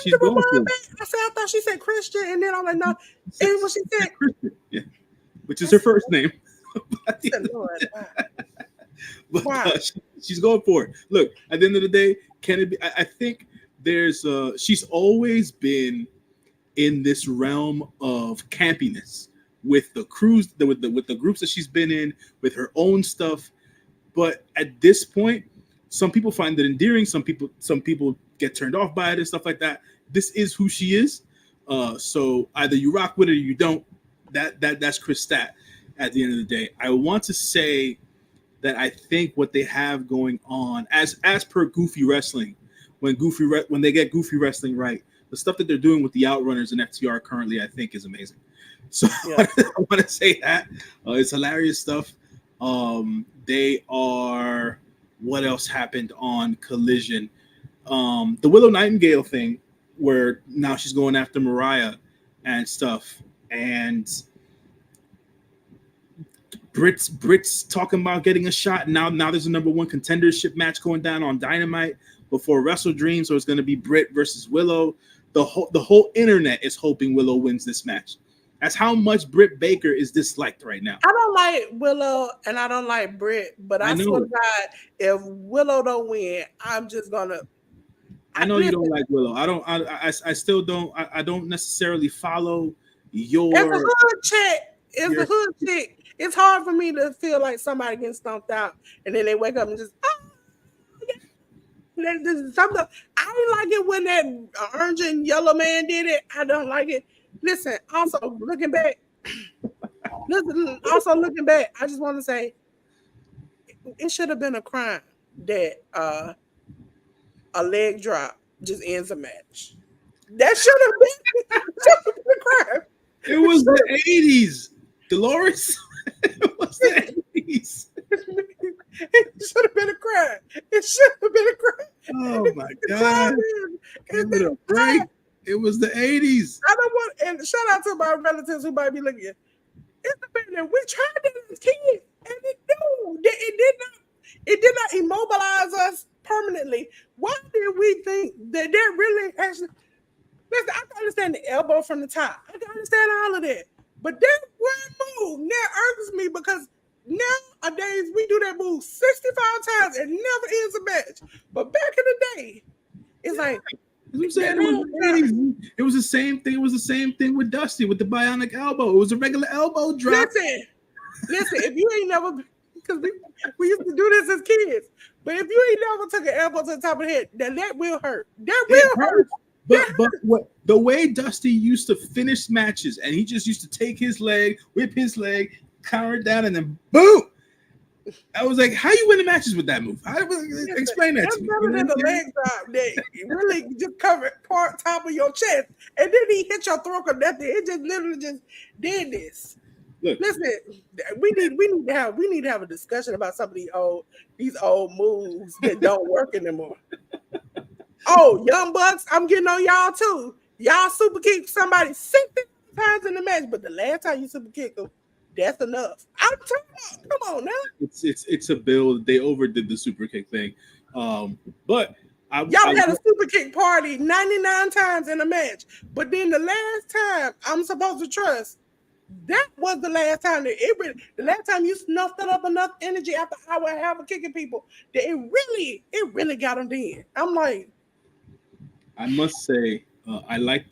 said, I thought she said Christian, and then I'm like, no. And when she said Christian, yeah, which is her first name. But she's going for it. Look, at the end of the day, can it be? I think there's she's always been in this realm of campiness with the crews, with the groups that she's been in, with her own stuff. But at this point, some people find it endearing. Some people get turned off by it and stuff like that. This is who she is. So either you rock with it or you don't. That's Chris Stat. At the end of the day, I want to say that I think what they have going on, as per Goofy Wrestling, when they get Goofy Wrestling right, the stuff that they're doing with the Outrunners and FTR currently, I think, is amazing. So yeah. I want to say that it's hilarious stuff. They are. What else happened on Collision? The Willow Nightingale thing, where now she's going after Mariah and stuff, and Britt's talking about getting a shot. Now there's a #1 contendership match going down on Dynamite before Wrestle Dream, so it's going to be Britt versus Willow. The whole internet is hoping Willow wins this match. That's how much Britt Baker is disliked right now. I don't like Willow and I don't like Britt, but I swear to God, if Willow don't win, I'm just gonna. I know you don't like Willow. I still don't. I don't necessarily follow your. As a hood chick, it's hard for me to feel like somebody getting stomped out and then they wake up and just. I don't like it when that orange and yellow man did it. I don't like it. Listen, also looking back, I just want to say it should have been a crime that a leg drop just ends a match. That should have been a crime. It was the 80s, Delores. It was the 80s. It should have been a crime. Oh my God! It was the 80s. I don't want, and shout out to my relatives who might be looking at. It's the fact that we tried it as kids, and it did not immobilize us permanently. Why did we think that really actually? Listen, I can understand the elbow from the top. I can understand all of that, but that one move now irks me because nowadays we do that move 65 times and never ends a match. But back in the day, it's like That's what I'm saying. It was the same thing. It was the same thing with Dusty with the bionic elbow. It was a regular elbow drop. Listen, if you ain't never, because we used to do this as kids, but if you ain't never took an elbow to the top of the head, then that will hurt. That will hurt. But what the way Dusty used to finish matches, and he just used to take his leg, whip his leg, counter it down, and then boom. I was like, how you winning matches with that move? Explain that to me. Better than the leg drop that really just covered top of your chest, and then he hit your throat or nothing. It just literally just did this. Look, listen, we need to have a discussion about some of these old moves that don't work anymore. Oh, Young Bucks, I'm getting on y'all too. Y'all super kick somebody 60 times in the match, but the last time you super kick them, that's enough. I'm talking about, come on now. It's a build. They overdid the super kick thing. But y'all had a super kick party 99 times in a match, but then the last time I'm supposed to trust, that was the last time the last time you snuffed up enough energy after hour and a half of kicking people that it really got them in. I'm like, I must say, I like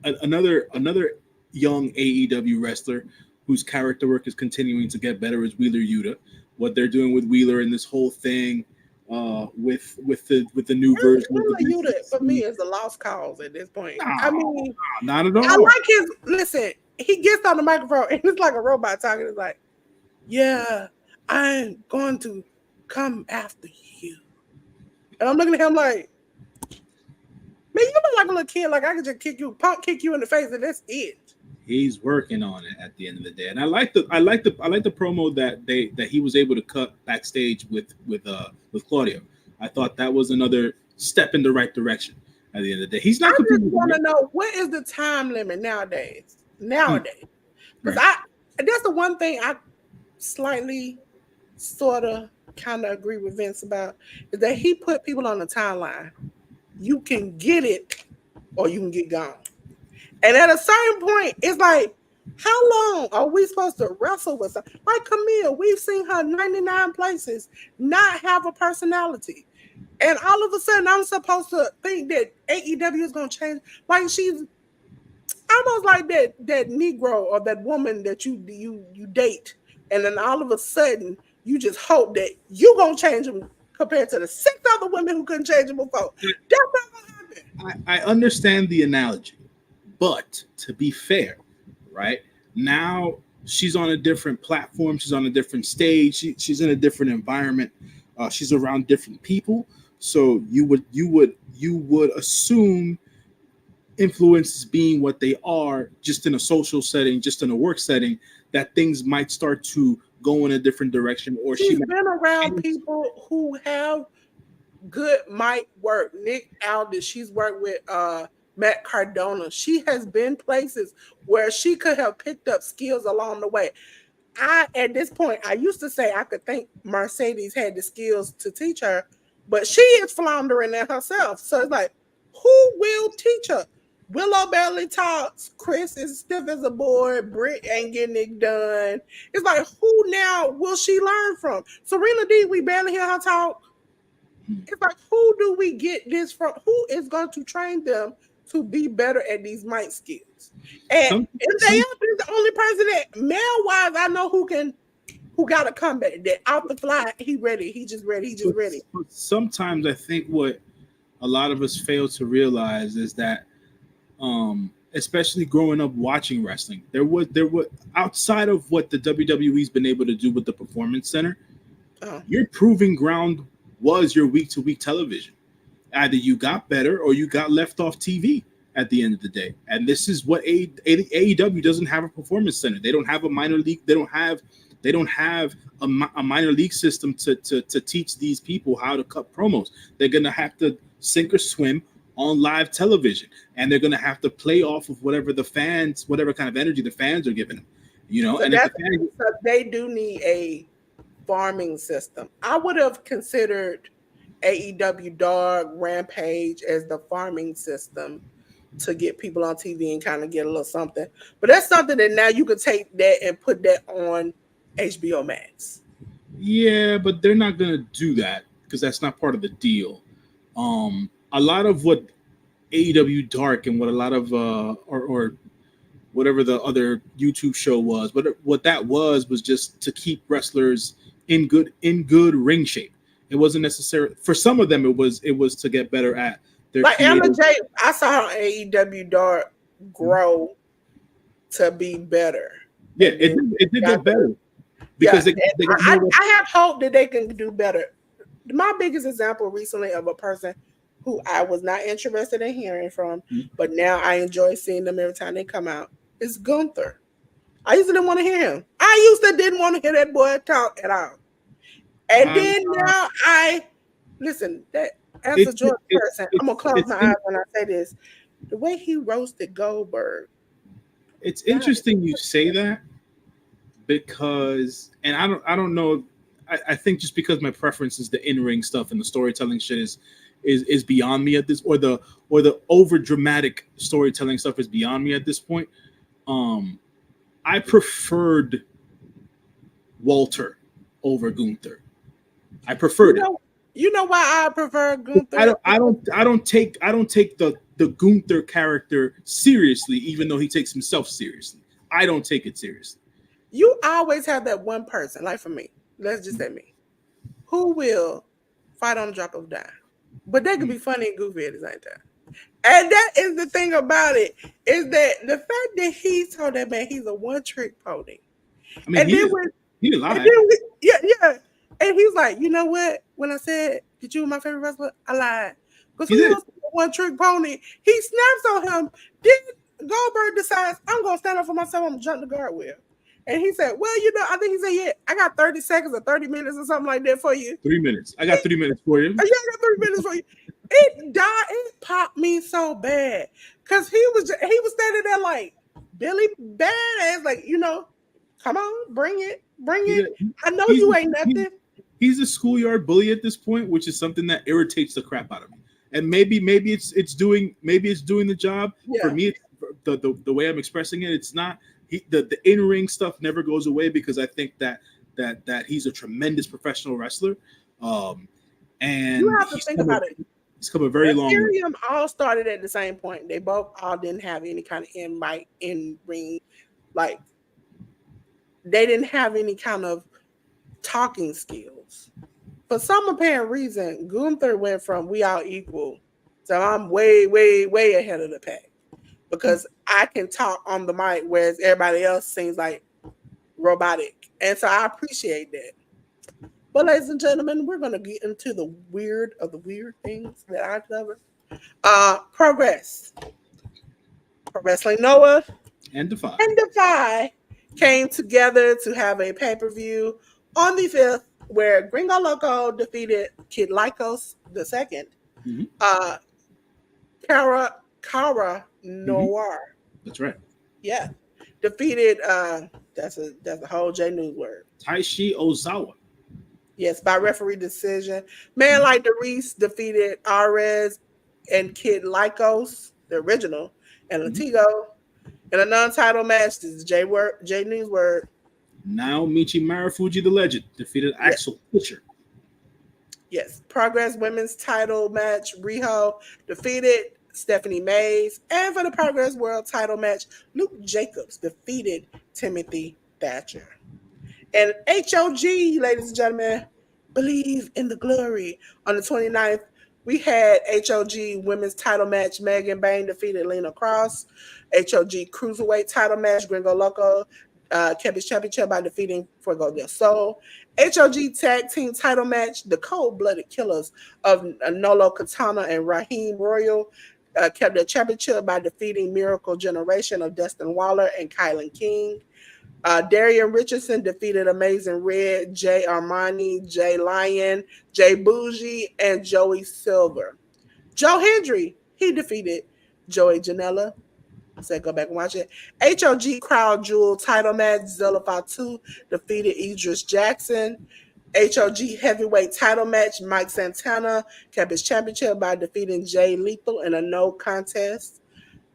another young AEW wrestler whose character work is continuing to get better is Wheeler Yuta. What they're doing with Wheeler and this whole thing with the new version. Wheeler Yuta for me is a lost cause at this point. I mean, not at all. I like his listen. He gets on the microphone and it's like a robot talking. It's like, yeah, I'm going to come after you. And I'm looking at him like, man, you look like a little kid. Like I could just kick you in the face, and that's it. He's working on it at the end of the day, and I like the promo that he was able to cut backstage with Claudio. I thought that was another step in the right direction. At the end of the day, he's not. I just want to know what is the time limit nowadays. Because that's the one thing I slightly, sort of, kind of agree with Vince about is that he put people on the timeline. You can get it, or you can get gone. And at a certain point, it's like, how long are we supposed to wrestle with her? Like Camille, we've seen her 99 places not have a personality. And all of a sudden, I'm supposed to think that AEW is going to change. Like she's almost like that Negro or that woman that you date. And then all of a sudden, you just hope that you're going to change them compared to the 6 other women who couldn't change them before. That's not going to happen. I understand the analogy. But to be fair, right now she's on a different platform. She's on a different stage. She's in a different environment. She's around different people. So you would assume influences being what they are, just in a social setting, just in a work setting, that things might start to go in a different direction. Or she's been around people who have good mic work. Nick Aldis, she's worked with Matt Cardona. She has been places where she could have picked up skills along the way. At this point, I used to say I could think Mercedes had the skills to teach her, but she is floundering in herself. So it's like, who will teach her? Willow barely talks. Chris is stiff as a board. Britt ain't getting it done. It's like, who now will she learn from? Serena D, we barely hear her talk. It's like, who do we get this from? Who is going to train them to be better at these mic skills? And if they are the only person that male-wise I know who got a comeback that out the fly, he ready. He just ready. Sometimes I think what a lot of us fail to realize is that especially growing up watching wrestling, there was outside of what the WWE's been able to do with the Performance Center, your proving ground was your week-to-week television. Either you got better or you got left off TV at the end of the day. And this is what AEW doesn't have a Performance Center. They don't have a minor league. They don't have a minor league system to teach these people how to cut promos. They're going to have to sink or swim on live television. And they're going to have to play off of whatever kind of energy the fans are giving them. So and they do need a farming system. I would have considered AEW Dark Rampage as the farming system to get people on TV and kind of get a little something. But that's something that now you could take that and put that on HBO Max. Yeah, but they're not gonna do that because that's not part of the deal. A lot of what AEW Dark and what a lot of or whatever the other YouTube show was, but what that was just to keep wrestlers in good ring shape. It wasn't necessary for some of them. It was to get better at their Like Emma creative. J, I saw AEW Dark grow to be better. Yeah, And then it did got get better yeah, because they got I, more. I have hope that they can do better. My biggest example recently of a person who I was not interested in hearing from, but now I enjoy seeing them every time they come out is Gunther. I used to didn't want to hear him. I used to didn't want to hear that boy talk at all. And Uh, then now I listen, that as a it's Georgia it's person, I'm it's gonna close it's my in, eyes when I say this. The way he roasted Goldberg, it's God, interesting you say that because, and I don't know. I think just because my preference is the in ring stuff and the storytelling shit is beyond me at this, or the over dramatic storytelling stuff is beyond me at this point. Um, I preferred Walter over Gunther. I you preferred it. know, you know why I prefer I Gunther? don't I don't I don't take the Gunther character seriously, even though he takes himself seriously. I don't take it seriously. You always have that one person, like for me, let's just say me, who will fight on the drop of a dime. But they could be funny and goofy at the same time. And that is the thing about it, is that the fact that he told that man he's a one trick pony. I mean, And then when he didn't and lie. then yeah. And he's like, you know what? When I said that you were my favorite wrestler, I lied. Because He who did. else is a one trick pony? He snaps on him. Then Goldberg decides, I'm gonna stand up for myself, I'm gonna jump the guardrail. And he said, well, I think he said, yeah, I got 30 seconds or 30 minutes or something like that for you. 3 minutes. I got 3 minutes for you. Yeah, I got 3 minutes for you. It died. It popped me so bad because he was standing there like Billy Badass, like come on, bring He's it. a, I know he's you ain't he's, nothing. he's a schoolyard bully at this point, which is something that irritates the crap out of me. And maybe it's doing the job for Yeah, me. The way I'm expressing it, it's not. The in ring stuff never goes away because I think that he's a tremendous professional wrestler, um, you and have to think about it. he's come a very long way. Imperium all started at the same point. They both all didn't have any kind of in ring, like they didn't have any kind of talking skills. For some apparent reason, Gunther went from we all equal to I'm way, way, way ahead of the pack because I can talk on the mic, whereas everybody else seems like robotic. And so I appreciate that. But ladies and gentlemen, we're gonna get into the weird of the weird things that I cover. Progress. Pro Wrestling Noah And Defy. and Defy came together to have a pay-per-view on the 5th where Gringo Loco defeated Kid Lycos the second. Mhm. Cara Noir. That's right. Yeah. Defeated that's a whole J News word. Taishi Ozawa. Yes, by referee decision. Man like the Reese defeated Ares and Kid Lycos, the original, and Latigo. In a non-title match, this is J News word. Now Michi Marufuji, the legend, defeated Axel Fisher. Yes. Progress women's title match, Riho defeated Stephanie Mays. And for the Progress World title match, Luke Jacobs defeated Timothy Thatcher. And HOG, ladies and gentlemen, believe in the glory. On the 29th, we had HOG women's title match. Megan Bain defeated Lena Cross. HOG cruiserweight title match. Gringo Loco kept his championship by defeating Fuego del Sol. HOG tag team title match. The cold-blooded killers of Nolo Katana and Raheem Royal kept their championship by defeating Miracle Generation of Destin Waller and Kylan King. Darian Richardson defeated Amazing Red, Jay Armani, Jay Lyon, Jay Bougie, and Joey Silver. Joe Hendry, he defeated Joey Janela. Said go back and watch it. HOG Crowd Jewel title match, Zilla Fatu defeated Idris Jackson. HOG heavyweight title match, Mike Santana kept his championship by defeating Jay Lethal in a no contest.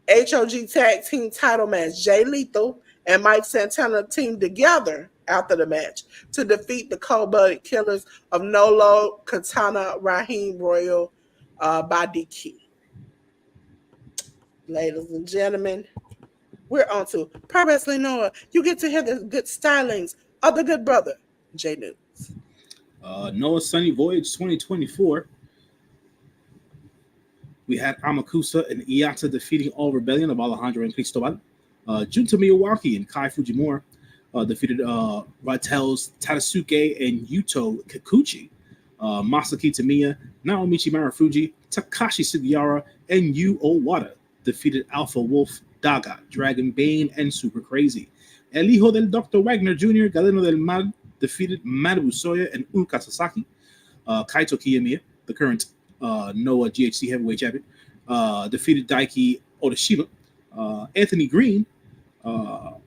HOG Tag Team title match. Jay Lethal and Mike Santana teamed together after the match to defeat the cold-blooded killers of Nolo, Katana, Raheem Royal by DQ. Ladies and gentlemen, we're on to Pro Wrestling Noah. You get to hear the good stylings of the good brother, Jay News. Noah Sunny Voyage 2024. We had Amakusa and Iyata defeating All Rebellion of Alejandro and Cristobal. Junta Miyawaki and Kai Fujimura defeated Raitel's Tadasuke and Yuto Kikuchi. Masaki Tamiya, Naomichi Marufuji, Takashi Sugiyara, and Yu Owada defeated Alpha Wolf, Daga, Dragon Bane, and Super Crazy. El Hijo del Dr. Wagner Jr., Galeno del Mal, defeated Manabu Soya and Uka Sasaki. Kaito Kiyomiya, the current Noah GHC heavyweight champion, defeated Daiki Odashima. Anthony Green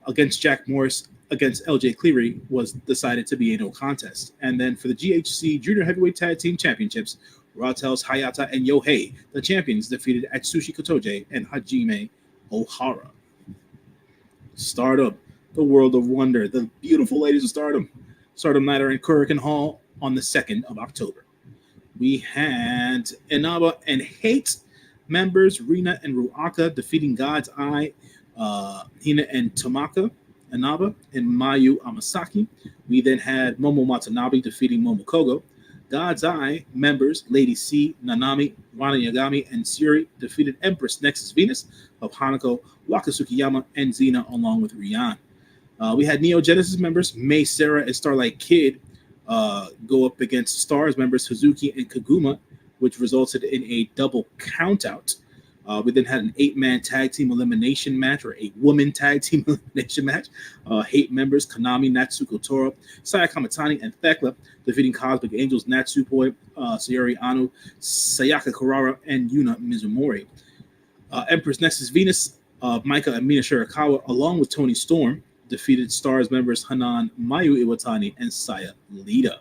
against Jack Morris against LJ Cleary was decided to be a no contest. And then for the GHC Junior Heavyweight Tag Team Championships, Raitel's Hayata and Yohei, the champions, defeated Atsushi Kotoge and Hajime Ohara. Stardom, the World of Wonder, the beautiful ladies of Stardom. Stardom Night in Kurikan Hall on the 2nd of October. We had Inaba and Hate members, Rina and Ruaka, defeating God's Eye, Hina and Tamaka, Inaba, and Mayu Amasaki. We then had Momo Watanabe defeating Momokogo. God's Eye members, Lady C, Nanami, Rana Yagami, and Suri defeated Empress Nexus Venus of Hanako, Waka Tsukiyama, and Xena, along with Rian. We had Neo Genesis members, May Sarah and Starlight Kid, go up against Stars members Hazuki and Kaguma, which resulted in a double countout. We then had an 8-man tag team elimination match, or 8-woman tag team elimination match. Hate members Konami, Natsuko Tora, Saya Kamatani, and Thekla defeating Cosmic Angels, Natsupoi, Sayori Anu, Sayaka Kurara, and Yuna Mizumori. Empress Nexus Venus, Maika and Mina Shirakawa, along with Tony Storm, defeated Stars members Hanan, Mayu Iwatani, and Saya Lita.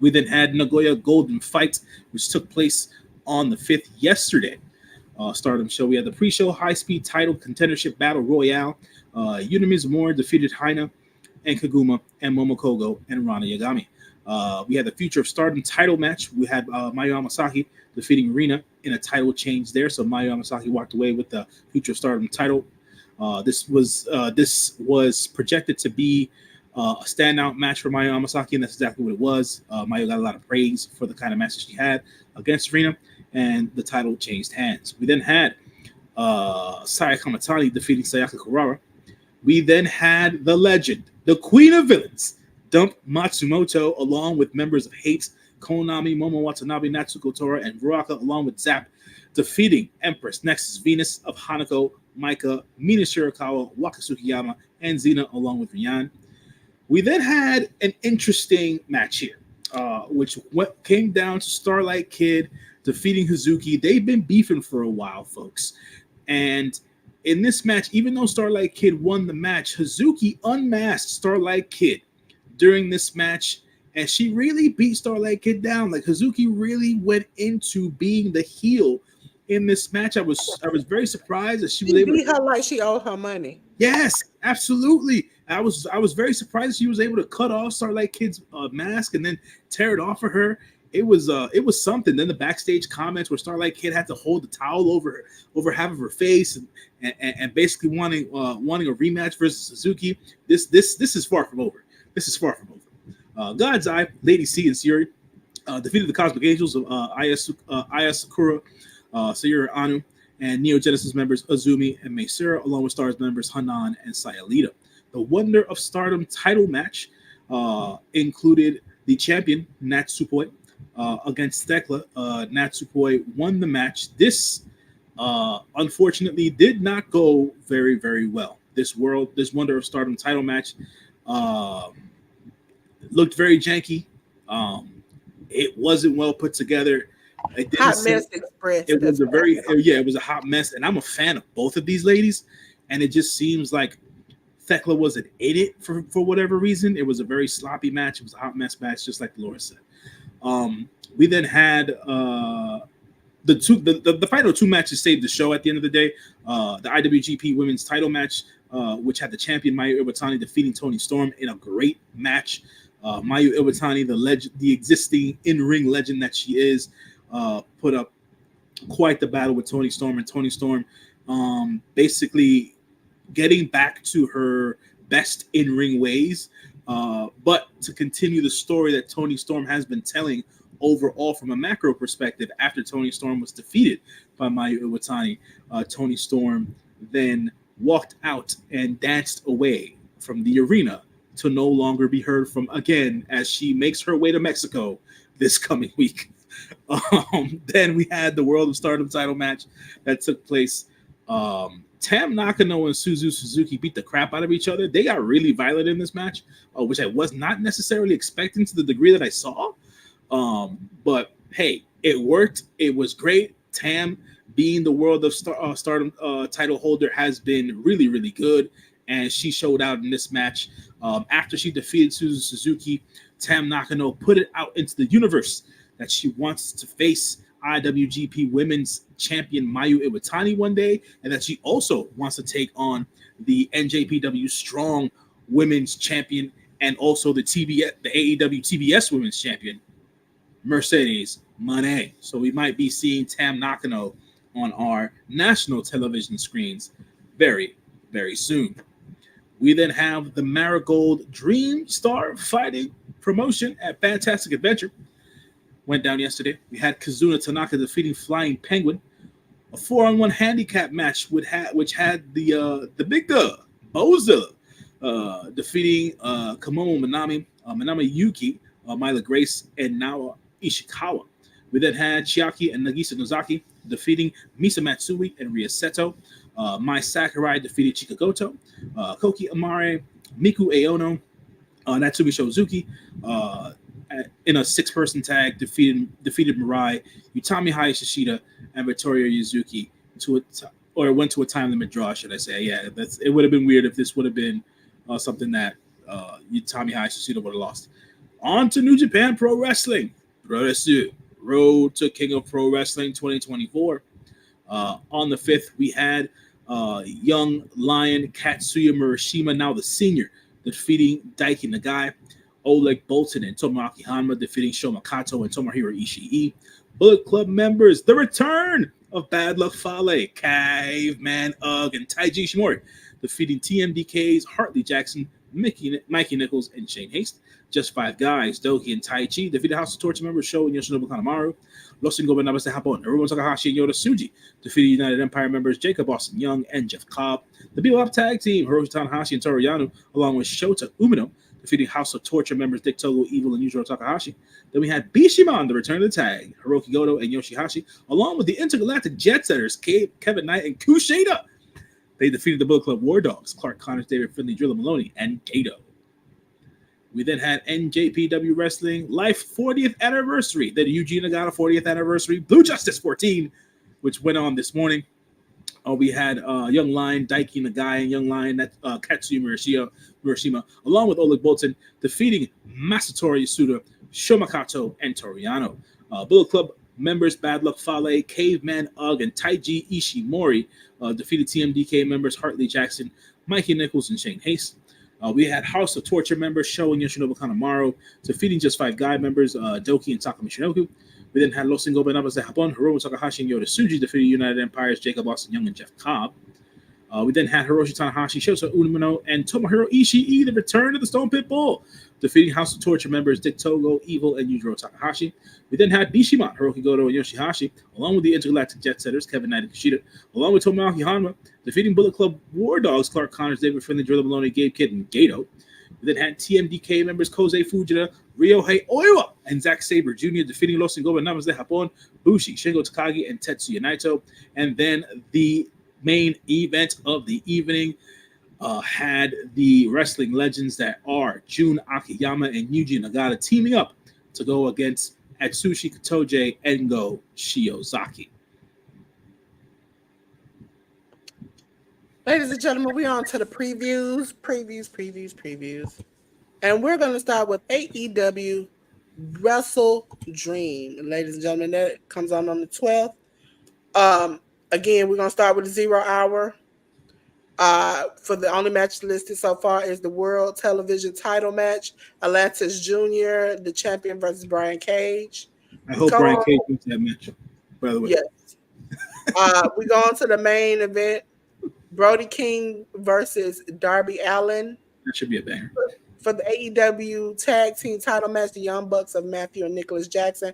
We then had Nagoya Golden Fight, which took place on the 5th yesterday. Stardom show. We had the pre-show high-speed title contendership battle royale. Yuna Mizumori defeated Hina and Kaguma and Momokogo and Rana Yagami. We had the Future of Stardom title match. We had Mayu Amasaki defeating Rina in a title change there. So Mayu Amasaki walked away with the Future of Stardom title. This was projected to be a standout match for Mayu Amasaki, and that's exactly what it was. Mayu got a lot of praise for the kind of matches she had against Rina, and the title changed hands. We then had Saya Kamatani defeating Sayaka Kurara. We then had the legend, the Queen of Villains, Dump Matsumoto, along with members of Hate, Konami, Momo Watanabe, Natsuko Tora, and Ruaka, along with Zap, defeating Empress Nexus Venus of Hanako, Maika, Mina Shirakawa, Waka Tsukiyama, and Xena, along with Rian. We then had an interesting match here, which came down to Starlight Kid defeating Hazuki. They've been beefing for a while, folks. And in this match, even though Starlight Kid won the match, Hazuki unmasked Starlight Kid during this match, and she really beat Starlight Kid down. Like, Hazuki really went into being the heel in this match. I was very surprised that she was able to beat her like she owed her money. Yes, absolutely. I was very surprised she was able to cut off Starlight Kid's mask and then tear it off of her. It was something. Then the backstage comments where Starlight Kid had to hold the towel over half of her face and basically wanting a rematch versus Suzuki. This is far from over. This is far from over. God's Eye, Lady C, and Suri defeated the Cosmic Angels of Aya Sakura, Sayuri Anu, and Neo Genesis members Azumi and Meisura, along with Stars members Hanan and Sayalita. The Wonder of Stardom title match included the champion Natsupoi against Thekla. Natsupoi won the match. This unfortunately did not go very, very well. This Wonder of Stardom title match looked very janky. It wasn't well put together. Hot mess express. It was it was a hot mess, and I'm a fan of both of these ladies, and it just seems like Thekla was an idiot for whatever reason. It was a very sloppy match. It was a hot mess match, just like Delores said. We then had the final two matches saved the show at the end of the day. The IWGP Women's Title match, which had the champion Mayu Iwatani defeating Toni Storm in a great match. Mayu Iwatani, the existing in-ring legend that she is, put up quite the battle with Toni Storm, and Toni Storm basically getting back to her best in-ring ways, but to continue the story that Toni Storm has been telling overall from a macro perspective. After Toni Storm was defeated by Mayu Iwatani, Toni Storm then walked out and danced away from the arena to no longer be heard from again as she makes her way to Mexico this coming week. Then we had the World of Stardom title match that took place. Tam Nakano and Suzu Suzuki beat the crap out of each other. They got really violent in this match, which I was not necessarily expecting to the degree that I saw. But hey, it worked. It was great. Tam, being the World of Stardom title holder, has been really, really good. And she showed out in this match. After she defeated Suzu Suzuki, Tam Nakano put it out into the universe that she wants to face IWGP Women's Champion Mayu Iwatani one day, and that she also wants to take on the NJPW Strong Women's Champion and also the AEW TBS Women's Champion, Mercedes Moné. So we might be seeing Tam Nakano on our national television screens very, very soon. We then have the Marigold Dream Star Fighting promotion at Fantastic Adventure. Went down yesterday. We had Kazuna Tanaka defeating Flying Penguin. A 4-on-1 handicap match which had the big Boza defeating Kamomo Minami, Minami Yuki, Mila Grace, and Naoya Ishikawa. We then had Chiaki and Nagisa Nozaki defeating Misa Matsui and Ria Seto. Mai Sakurai defeated Chikagoto. Koki Amare, Miku Aono, Natsumi Shozuki in a 6-person tag defeated Mirai, Utami Hayashishita, and Vittoria Yuzuki went to a time limit draw, should I say. Yeah, it would have been weird if this would have been something that Utami Hayashishita would have lost. On to New Japan Pro Wrestling. Road to King of Pro Wrestling 2024. On the 5th, we had young lion Katsuya Murashima, now the senior, defeating Daiki Nagai. Oleg Bolton and Tomoaki Hanma defeating Shoma Kato and Tomohiro Ishii. Bullet Club members, the return of Bad Luck Fale, Caveman Ugg, and Taiji Ishimori defeating TMDK's Hartley Jackson, Mikey Nichols, and Shane Haste. Just 5 guys, Doki and Taichi defeated House of Torture members Sho and Yoshinobu Kanemaru. Los Ingobernables de Japón, Naruto Takahashi and Yoda Tsuji defeated United Empire members Jacob Austin Young and Jeff Cobb. The Bebop Tag Team, Hiroshi Tanahashi and Toru Yano, along with Shota Umino, defeating House of Torture members Dick Togo, Evil, and Yujiro Takahashi. Then we had Bishiman, the return of the tag, Hiroki Goto and Yoshihashi, along with the Intergalactic Jet Setters, Kevin Knight and Kushida. They defeated the Bullet Club War Dogs, Clark Connors, David Finley, Drilla Maloney, and Gato. We then had NJPW Wrestling Life 40th Anniversary, the Yuji Nagata 40th Anniversary, Blue Justice 14, which went on this morning. We had Young Lion, Daiki Nagai, and Young Lion, Katsuya Murashima, along with Oleg Bolton, defeating Masatori Yasuda, Shomakato, and Toriano. Bullet Club members Bad Luck Fale, Caveman Ugg, and Taiji Ishimori defeated TMDK members Hartley Jackson, Mikey Nichols, and Shane Haste. We had House of Torture members Sho and Yoshinobu Kanemaru defeating Just 5 Guy members Doki and Takumi Shinoku. We then had Los Ingobernables de Japón, Hiromu Takahashi and Yoda Tsuji defeating United Empires Jacob Austin Young and Jeff Cobb. We then had Hiroshi Tanahashi, Shota Umino, and Tomohiro Ishii, the return of the Stone Pit Bull, defeating House of Torture members Dick Togo, Evil, and Yujiro Takahashi. We then had Bishiman, Hiroki Goto, and Yoshihashi, along with the Intergalactic Jet Setters, Kevin Knight and Kushida, along with Tomoaki Hanma, defeating Bullet Club War Dogs, Clark Connors, David Finley, Drilla Maloney, Gabe Kidd, and Gato. We then had TMDK members Kozei Fujita, Ryohei Oiwa, and Zack Sabre Jr. defeating Los Ingobernables de Japón, Bushi, Shingo Takagi, and Tetsuya Naito. And then the main event of the evening had the wrestling legends that are Jun Akiyama and Yuji Nagata teaming up to go against Atsushi Katoje and Go Shiozaki. Ladies and gentlemen, we're on to the previews. And we're going to start with AEW Wrestle Dream. Ladies and gentlemen, that comes on the 12th. Um, Again, we're gonna start with the 0 hour. For the only match listed so far is the World Television Title match: Atlantis Jr., the champion versus Brian Cage. I We hope go Brian on, Cage wins that match. By the way, yes. We go on to the main event: Brody King versus Darby Allin. that should be a banger. For the AEW Tag Team Title match, the Young Bucks of Matthew and Nicholas Jackson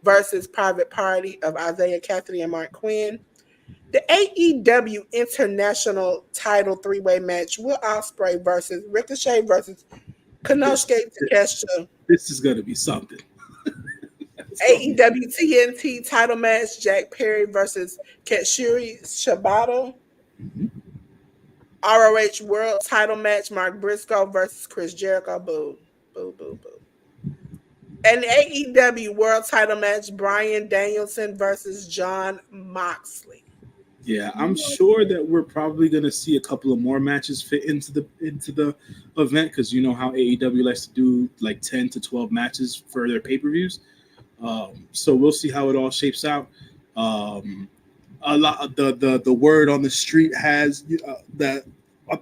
versus Private Party of Isaiah Cassidy and Mark Quinn. The AEW International Title three-way match: Will Ospreay versus Ricochet versus This Konosuke this Takeshita. this is gonna be something. It's gonna be AEW TNT title match: Jack Perry versus Katsuyori Shibata. Mhm. ROH World title match: Mark Briscoe versus Chris Jericho. Boo, boo, boo, boo. And AEW World title match: Brian Danielson versus John Moxley. Yeah, I'm sure that we're probably gonna see a couple of more matches fit into the event because you know how AEW likes to do like 10 to 12 matches for their pay-per-views. So we'll see how it all shapes out. Um, a lot of the word on the street has that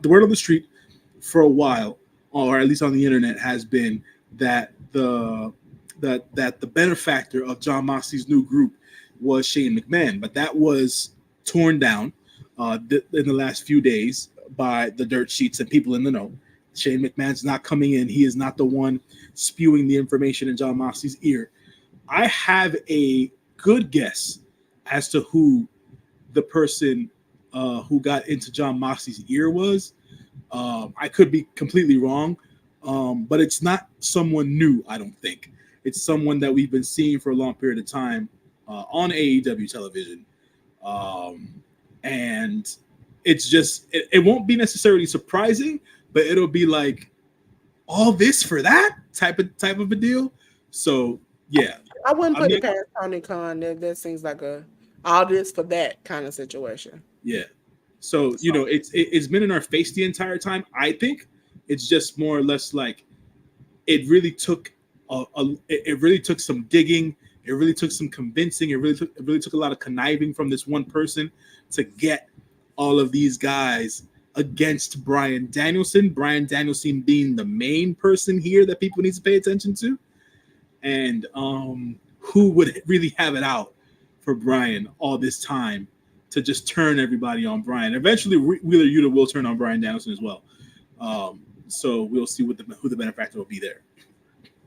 the word on the street for a while, or at least on the internet, has been that the benefactor of John Moxley's new group was Shane McMahon, but that was torn down in the last few days by the dirt sheets and people in the know. Shane McMahon's not coming in. He is not the one spewing the information in John Moxley's ear. I have a good guess as to who the person who got into John Moxley's ear was. I could be completely wrong, but it's not someone new, I don't think. It's someone that we've been seeing for a long period of time on AEW television. And it's just, it won't be necessarily surprising, but it'll be like, all this for that type of a deal. So, yeah. I wouldn't I put mean, it past Tony Khan. That seems like a all this for that kind of situation. yeah. So it's been in our face the entire time. I think it's just more or less like it really took it really took some digging. It really took some convincing. It really took a lot of conniving from this one person to get all of these guys against Brian Danielson. Brian Danielson being the main person here that people need to pay attention to, and who would really have it out for Brian all this time to just turn everybody on Brian. Eventually, Wheeler Yuta will turn on Brian Danielson as well. So we'll see who the benefactor will be there.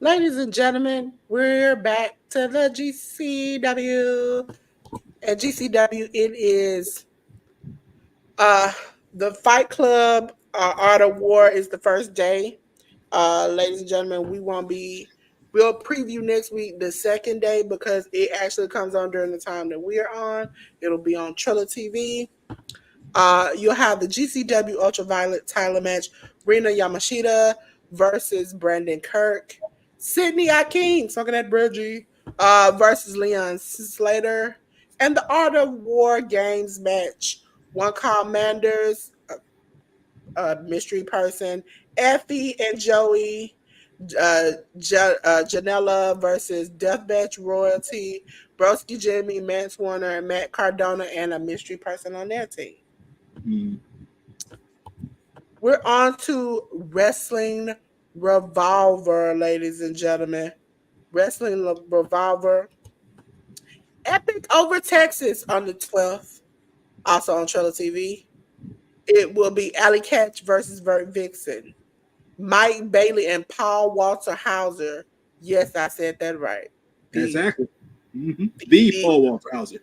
Ladies and gentlemen, we're back to the GCW. At GCW, it is uh the Fight Club Art of War is the first day. Ladies and gentlemen, we'll preview next week the second day because it actually comes on during the time that we're on. It'll be on Triller TV. You'll have the GCW Ultraviolet title match: Rina Yamashita versus Brandon Kirk. Sydney Akeem, talking at Bridgie, versus Leon Slater. And the Art of War Games match: One Commanders, mystery person, Effie and Joey, Janela versus Deathmatch Royalty, Broski Jimmy, Mance Warner, and Matt Cardona, and a mystery person on their team. Mm. We're on to Wrestling Revolver, ladies and gentlemen. Wrestling Revolver. Epic over Texas on the 12th, also on Trailer TV. It will be Alley Catch versus Vert Vixen. Mike Bailey and Paul Walter Hauser. Yes, I said that right. The Exactly. Mm-hmm. The the Paul Walter Hauser.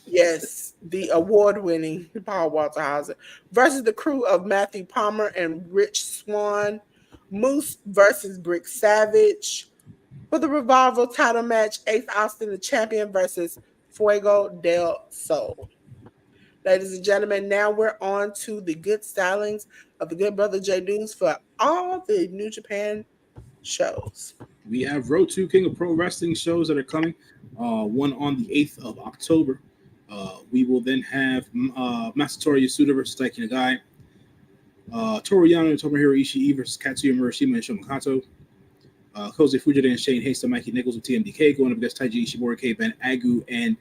yes, the award-winning Paul Walter Hauser versus the crew of Matthew Palmer and Rich Swann. Moose versus Brick Savage. For the Revolver title match, Ace Austin, the champion, versus Fuego del Sol. Ladies and gentlemen, now we're on to the good stylings of the good brother J News for all the New Japan shows. We have Road to King of Pro Wrestling shows that are coming. One on the 8th of October. We will then have Masatori Yasuda versus Taiki Nagai. Toru Yano and Tomohiro Ishii versus Katsuya Murashima and Shomakato. Kose Fujita and Shane Haste and Mikey Nichols with TMDK going up against Taiji Ishimori, K Ben Agu, and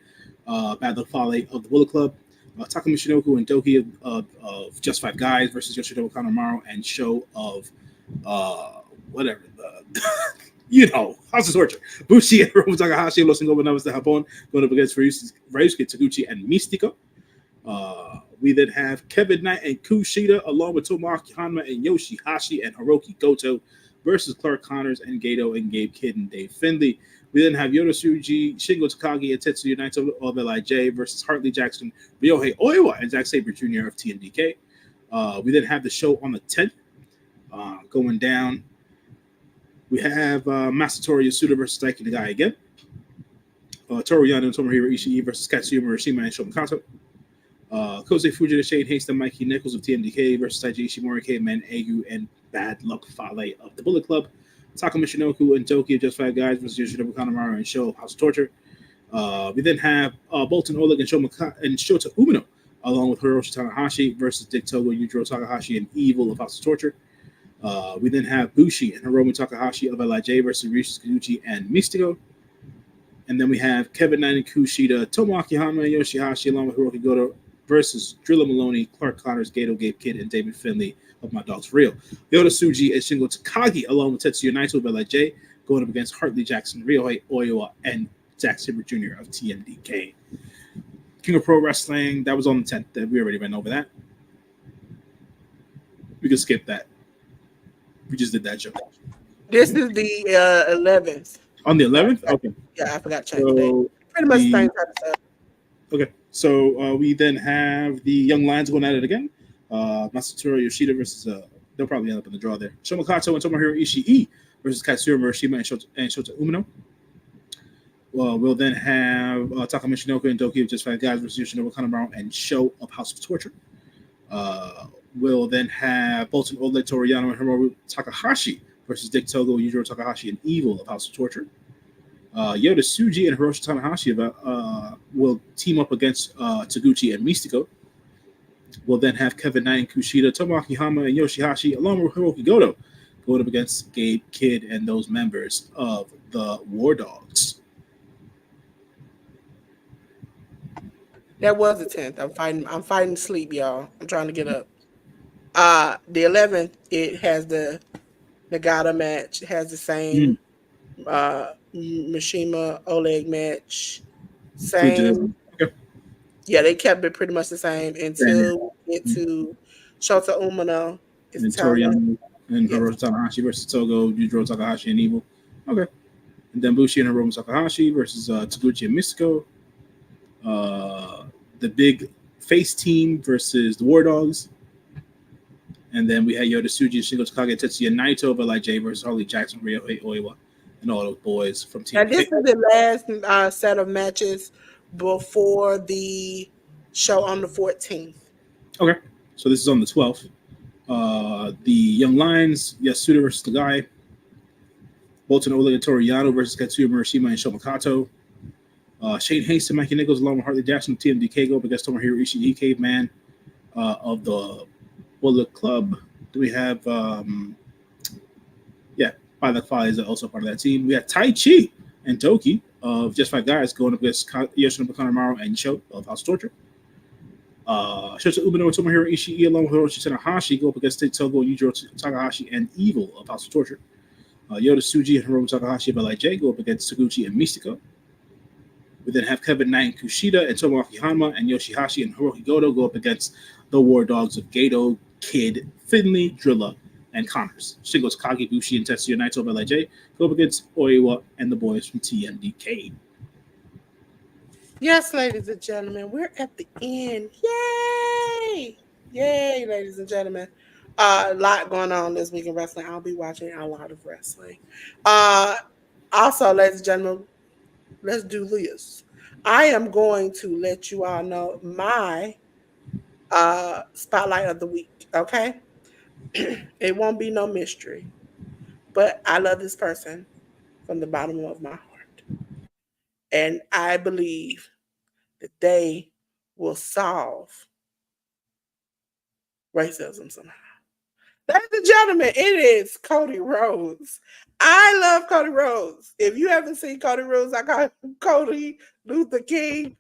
Bad Luck Fale of the Bullet Club. Takumi Shinoku and Doki of Just Five Guys versus Yoshinobu Kanemaru and Show of whatever the House of Torture. Bushi and Hiromu Takahashi, Los Ingobernables de Japón, going up against Ryusuke Taguchi and Mystico. We then have Kevin Knight and Kushida, along with Tomoaki Hanma and Yoshihashi and Hiroki Goto versus Clark Connors and Gato and Gabe Kidd and Dave Finley. We then have Yota Tsuji, Shingo Takagi, and Tetsuya Naito of LIJ versus Hartley Jackson, Ryohei Oiwa, and Zack Sabre Jr. of TMDK. We then have the show on the 10th going down. We have Masatori Yasuda versus Daiki Nagai again. Toru Yano and Tomohiro Ishii versus Katsuyama Hiroshima and Shota Kato. Kosei Fujita, Shane Haston, Mikey Nichols of TMDK versus Taiji Ishimori, K-Man, Agu, and Bad Luck Fale of the Bullet Club. Takumi Shinoku and Doki of Just Five Guys versus Yoshinobu Kanemaru and Show of House of Torture. We then have Bolton Oleg and Shota Umino, along with Hiroshi Tanahashi versus Dick Togo, Yujiro Takahashi, and Evil of House of Torture. We then have Bushi and Hiromu Takahashi of LIJ versus Ryusuke Taguchi and Mystico. And then we have Kevin Knight and Kushida, Tomoaki Hanma and Yoshihashi, along with Hiroki Goto versus Drilla Maloney, Clark Connors, Gato, Gabe Kidd, and David Finley of My Dogs For Real. Yota Tsuji and Shingo Takagi, along with Tetsuya Naito of LIJ, going up against Hartley Jackson, Ryohei Oiwa, and Zack Sabre Jr. of TMDK. King of Pro Wrestling, that was on the 10th. We already went over that. We can skip that. We just did that show. This is the 11th. On the 11th? Okay. Yeah, I forgot to change the date. Pretty much the same type of stuff. Okay. So we then have the Young Lions going at it again. Masatori Yoshida versus, they'll probably end up in the draw there. Shomakato and Tomohiro Ishii versus Katsuyama Hiroshima and Shota Umino. We'll then have Takumi Shinoku and Doki of Just Five Guys versus Yoshinobu Kanemaru and Show of House of Torture. We'll then have Bolton Oleg, Toriyano, and Hiromu Takahashi versus Dick Togo, Yujiro Takahashi, and Evil of House of Torture. Yota Tsuji and Hiroshi Tanahashi will team up against Taguchi and Mystico. We'll then have Kevin Knight and Kushida, Tomoaki Hanma, and Yoshihashi, along with Hiroki Goto, going up against Gabe Kidd and those members of the War Dogs. That was the 10th. I'm fighting sleep, y'all. I'm trying to get up. The 11th, it has the Nagata match. It has the same Mishima Oleg match. Same. Okay. Yeah, they kept it pretty much the same until we get to Shota Umino. And Toriyano and Hiroshi Tanahashi versus Togo, Yujiro Takahashi, and Evil. Okay. And then Bushi and Hiromu Takahashi versus Taguchi and Mystico. The big face team versus the War Dogs. And then we had Yota Tsuji, Shingo Takagi, Tetsuya Naito of LIJ versus Harley Jackson, Ryohei Oiwa, and all those boys from Team. And this is the last set of matches before the show on the 14th. Okay. So this is on the 12th. The Young Lions, Yasuda versus the guy. Bolton Oleg and Toriyano versus Katsuyama Hiroshima and Shomakato. Shane Haston, Mikey Nichols, along with Hartley Jackson, TMDK go up against Tomohiro Ishii, Caveman of the Bullet Club. Do we have Bad Luck Fale is also part of that team. We have Tai Chi and Doki of Just Five Guys going up against Yoshinobu Kanemaru and Sho of House of Torture. Shota Umino and Tomohiro Ishii along with Hiroshi Tanahashi go up against Togo, Yujiro Takahashi, and Evil of House of Torture. Yota Tsuji and Hiromu Takahashi of LIJ go up against Taguchi and Mystico. We then have Kevin Knight and Kushida and Tomoaki Hanma and Yoshihashi and Hiroki Goto go up against the War Dogs of Gato, Kidd, Finley, Drilla, and Connors. Shingo Takagi, Bushi, and Tetsuya Naito of LIJ go up against Oiwa and the boys from TMDK. Yes, ladies and gentlemen, we're at the end. Yay! Yay, ladies and gentlemen. A lot going on this week in wrestling. I'll be watching a lot of wrestling. Also, ladies and gentlemen, let's do this. I am going to let you all know my spotlight of the week, okay? It won't be no mystery, but I love this person from the bottom of my heart. And I believe that they will solve racism somehow. Ladies and gentlemen, it is Cody Rhodes. I love Cody Rhodes. If you haven't seen Cody Rhodes, I call him Cody Luther King.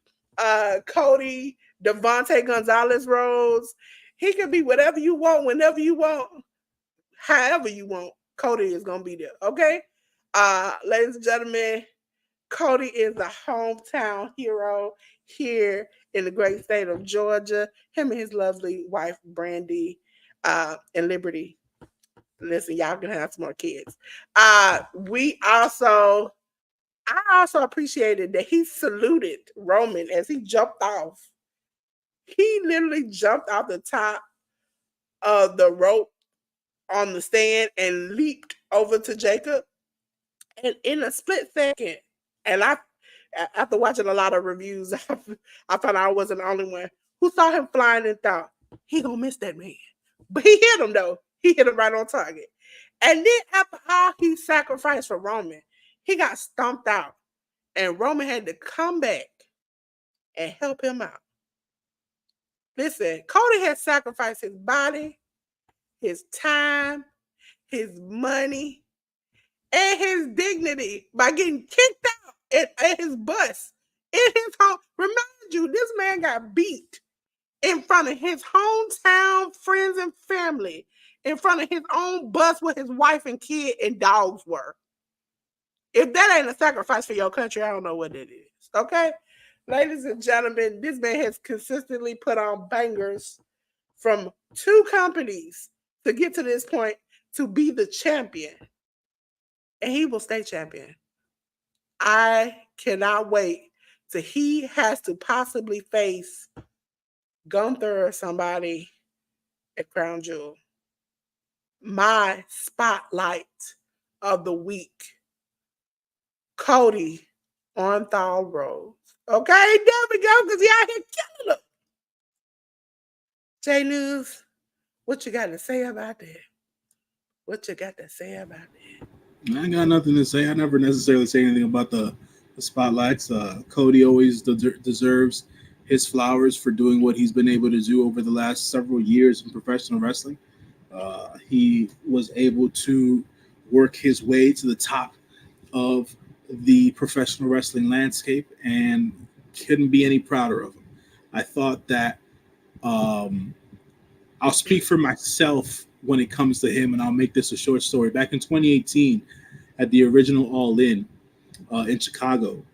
Cody, Devontae Gonzalez Rhodes. He can be whatever you want, whenever you want, however you want. Cody is gonna be there. Okay. Ladies and gentlemen, Cody is a hometown hero here in the great state of Georgia. Him and his lovely wife, Brandy, and Liberty. Listen, y'all can have some more kids. I also appreciated that he saluted Roman as he jumped off. He literally jumped off the top of the rope on the stand and leaped over to Jacob. And in a split second, and after watching a lot of reviews, I found out I wasn't the only one who saw him flying and thought, he gonna miss that man. But he hit him though. He hit him right on target. And then after all he sacrificed for Roman, he got stomped out. And Roman had to come back and help him out. Listen, Cody had sacrificed his body, his time, his money, and his dignity by getting kicked out at his bus in his home. Remind you, this man got beat in front of his hometown friends and family, in front of his own bus where his wife and kid and dogs were. If that ain't a sacrifice for your country, I don't know what it is. Okay? Ladies and gentlemen, this man has consistently put on bangers from 2 companies to get to this point to be the champion. And he will stay champion. I cannot wait till he has to possibly face Gunther or somebody at Crown Jewel. My spotlight of the week, Cody on Thal Rhodes. Okay, there we go, because he out here killing them. J News, what you got to say about that? What you got to say about that? I got nothing to say. I never necessarily say anything about the spotlights. Cody always deserves his flowers for doing what he's been able to do over the last several years in professional wrestling. He was able to work his way to the top of the professional wrestling landscape and couldn't be any prouder of him. I thought that I'll speak for myself when it comes to him, and I'll make this a short story. Back in 2018, at the original All In Chicago,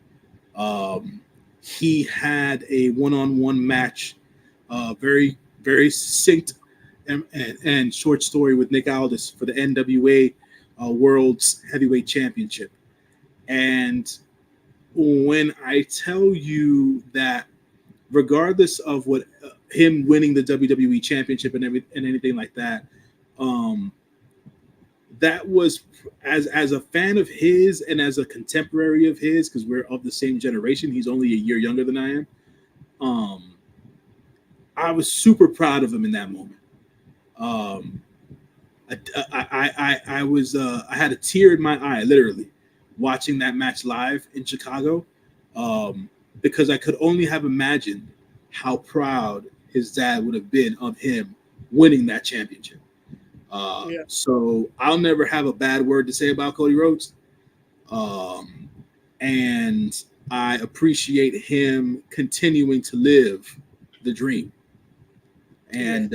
he had a one-on-one match, very, very succinct and short story with Nick Aldis for the NWA World's Heavyweight Championship. And when I tell you that, regardless of what him winning the WWE Championship and anything like that, that was as a fan of his and as a contemporary of his, because we're of the same generation. He's only a year younger than I am. I was super proud of him in that moment. I had a tear in my eye, literally, watching that match live in Chicago, because I could only have imagined how proud his dad would have been of him winning that championship. So I'll never have a bad word to say about Cody Rhodes. And I appreciate him continuing to live the dream. And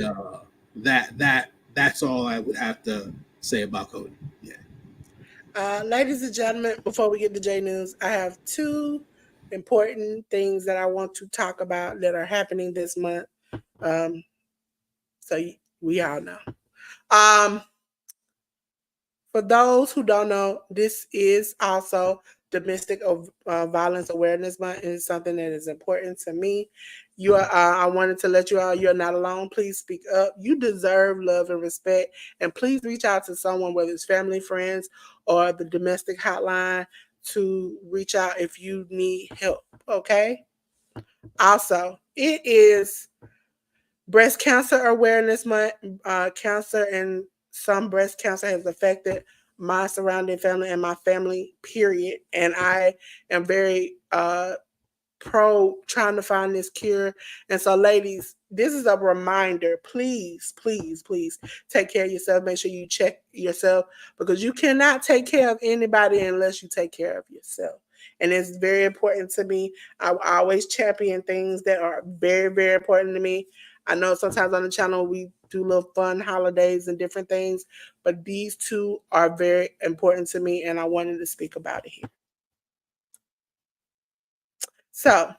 that's all I would have to say about Cody. Yeah. Ladies and gentlemen, before we get to J News, I have 2 important things that I want to talk about that are happening this month. So we all know. For those who don't know, this is also Domestic Violence Awareness Month. It's something that is important to me. I wanted to let you all, you're not alone. Please speak up. You deserve love and respect. And please reach out to someone, whether it's family, friends, or the domestic hotline, to reach out if you need help. Okay? Also, it is Breast Cancer Awareness Month. Cancer and some breast cancer has affected my surrounding family and my family, period. And I am very pro trying to find this cure. And so, ladies, this is a reminder. Please, please, please take care of yourself. Make sure you check yourself, because you cannot take care of anybody unless you take care of yourself. and it's very important to me. I always champion things that are very, very important to me. I know sometimes on the channel we do little fun holidays and different things, but these two are very important to me, and I wanted to speak about it here. So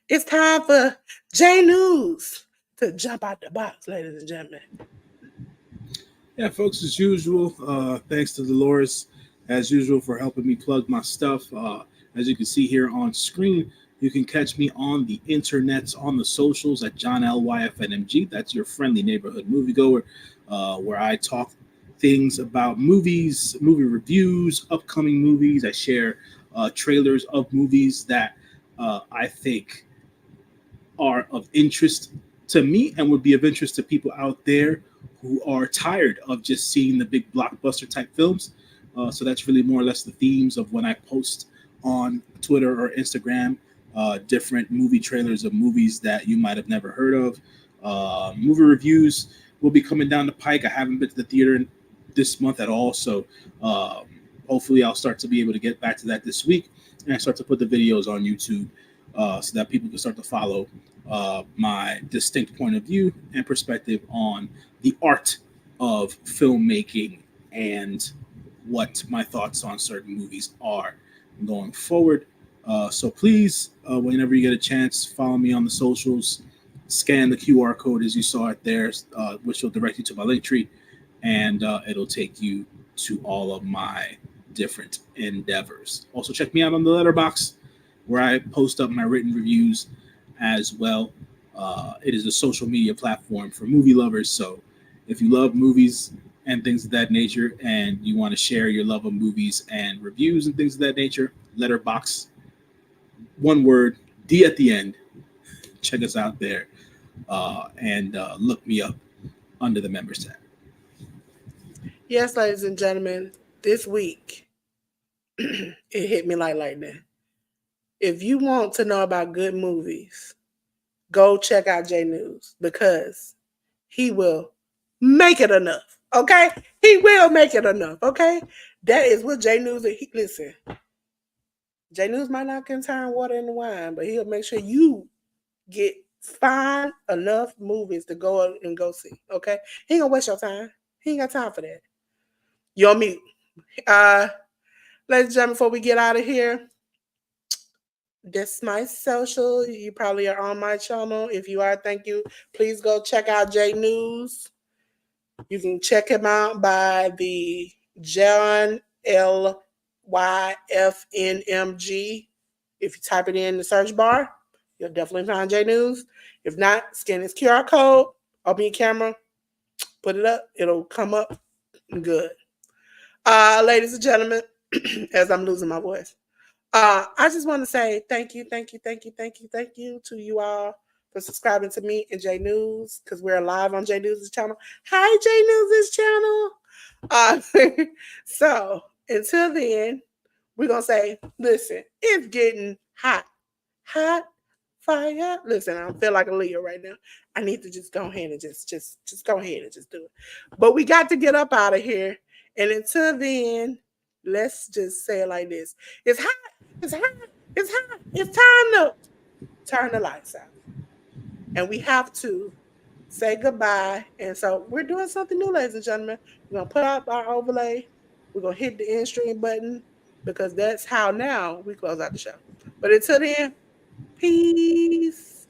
it's time for J News to jump out the box, ladies and gentlemen. Yeah, folks, as usual, thanks to Delores, as usual, for helping me plug my stuff. As you can see here on screen, you can catch me on the internets, on the socials at John LYFNMG. That's your friendly neighborhood moviegoer, where I talk things about movies, movie reviews, upcoming movies. I share trailers of movies that I think are of interest to me and would be of interest to people out there who are tired of just seeing the big blockbuster type films. So that's really more or less the themes of when I post on Twitter or Instagram different movie trailers of movies that you might have never heard of. Movie reviews will be coming down the pike. I haven't been to the theater this month at all, so hopefully I'll start to be able to get back to that this week and I start to put the videos on YouTube so that people can start to follow my distinct point of view and perspective on the art of filmmaking and what my thoughts on certain movies are going forward. So please, whenever you get a chance, follow me on the socials. Scan the QR code as you saw it there, which will direct you to my link tree, and it'll take you to all of my different endeavors. Also, check me out on the Letterbox, where I post up my written reviews as well. It is a social media platform for movie lovers. So if you love movies and things of that nature, and you want to share your love of movies and reviews and things of that nature, Letterbox, one word, D at the end. Check us out there and look me up under the members tab. Yes, ladies and gentlemen, this week it hit me like lightning. If you want to know about good movies, go check out J News because he will make it enough. Okay? He will make it enough. Okay? That is what J News is. Listen, J News might not can turn water into wine, but he'll make sure you get find enough movies to go and go see. Okay? He ain't gonna waste your time. He ain't got time for that. You're mute. Uh Ladies and gentlemen, before we get out of here, that's my social. You probably are on my channel. If you are, thank you. Please go check out J News. You can check him out by the John LYFNMG. If you type it in the search bar, you'll definitely find J News. If not, scan this QR code, open your camera, put it up. It'll come up good. Ladies and gentlemen, as I'm losing my voice. I just want to say thank you, thank you, thank you, thank you, thank you to you all for subscribing to me and J News because we're live on J News' channel. Hi, J News' channel. So until then, we're gonna say, listen, it's getting hot, hot fire. Listen, I don't feel like a Leo right now. I need to just go ahead and just go ahead and just do it. But we got to get up out of here. And until then, let's just say it like this: it's hot. It's hot. It's hot. It's time to turn the lights out. And we have to say goodbye. And so we're doing something new, ladies and gentlemen. We're going to put up our overlay. We're going to hit the end stream button because that's how now we close out the show. But until then, peace.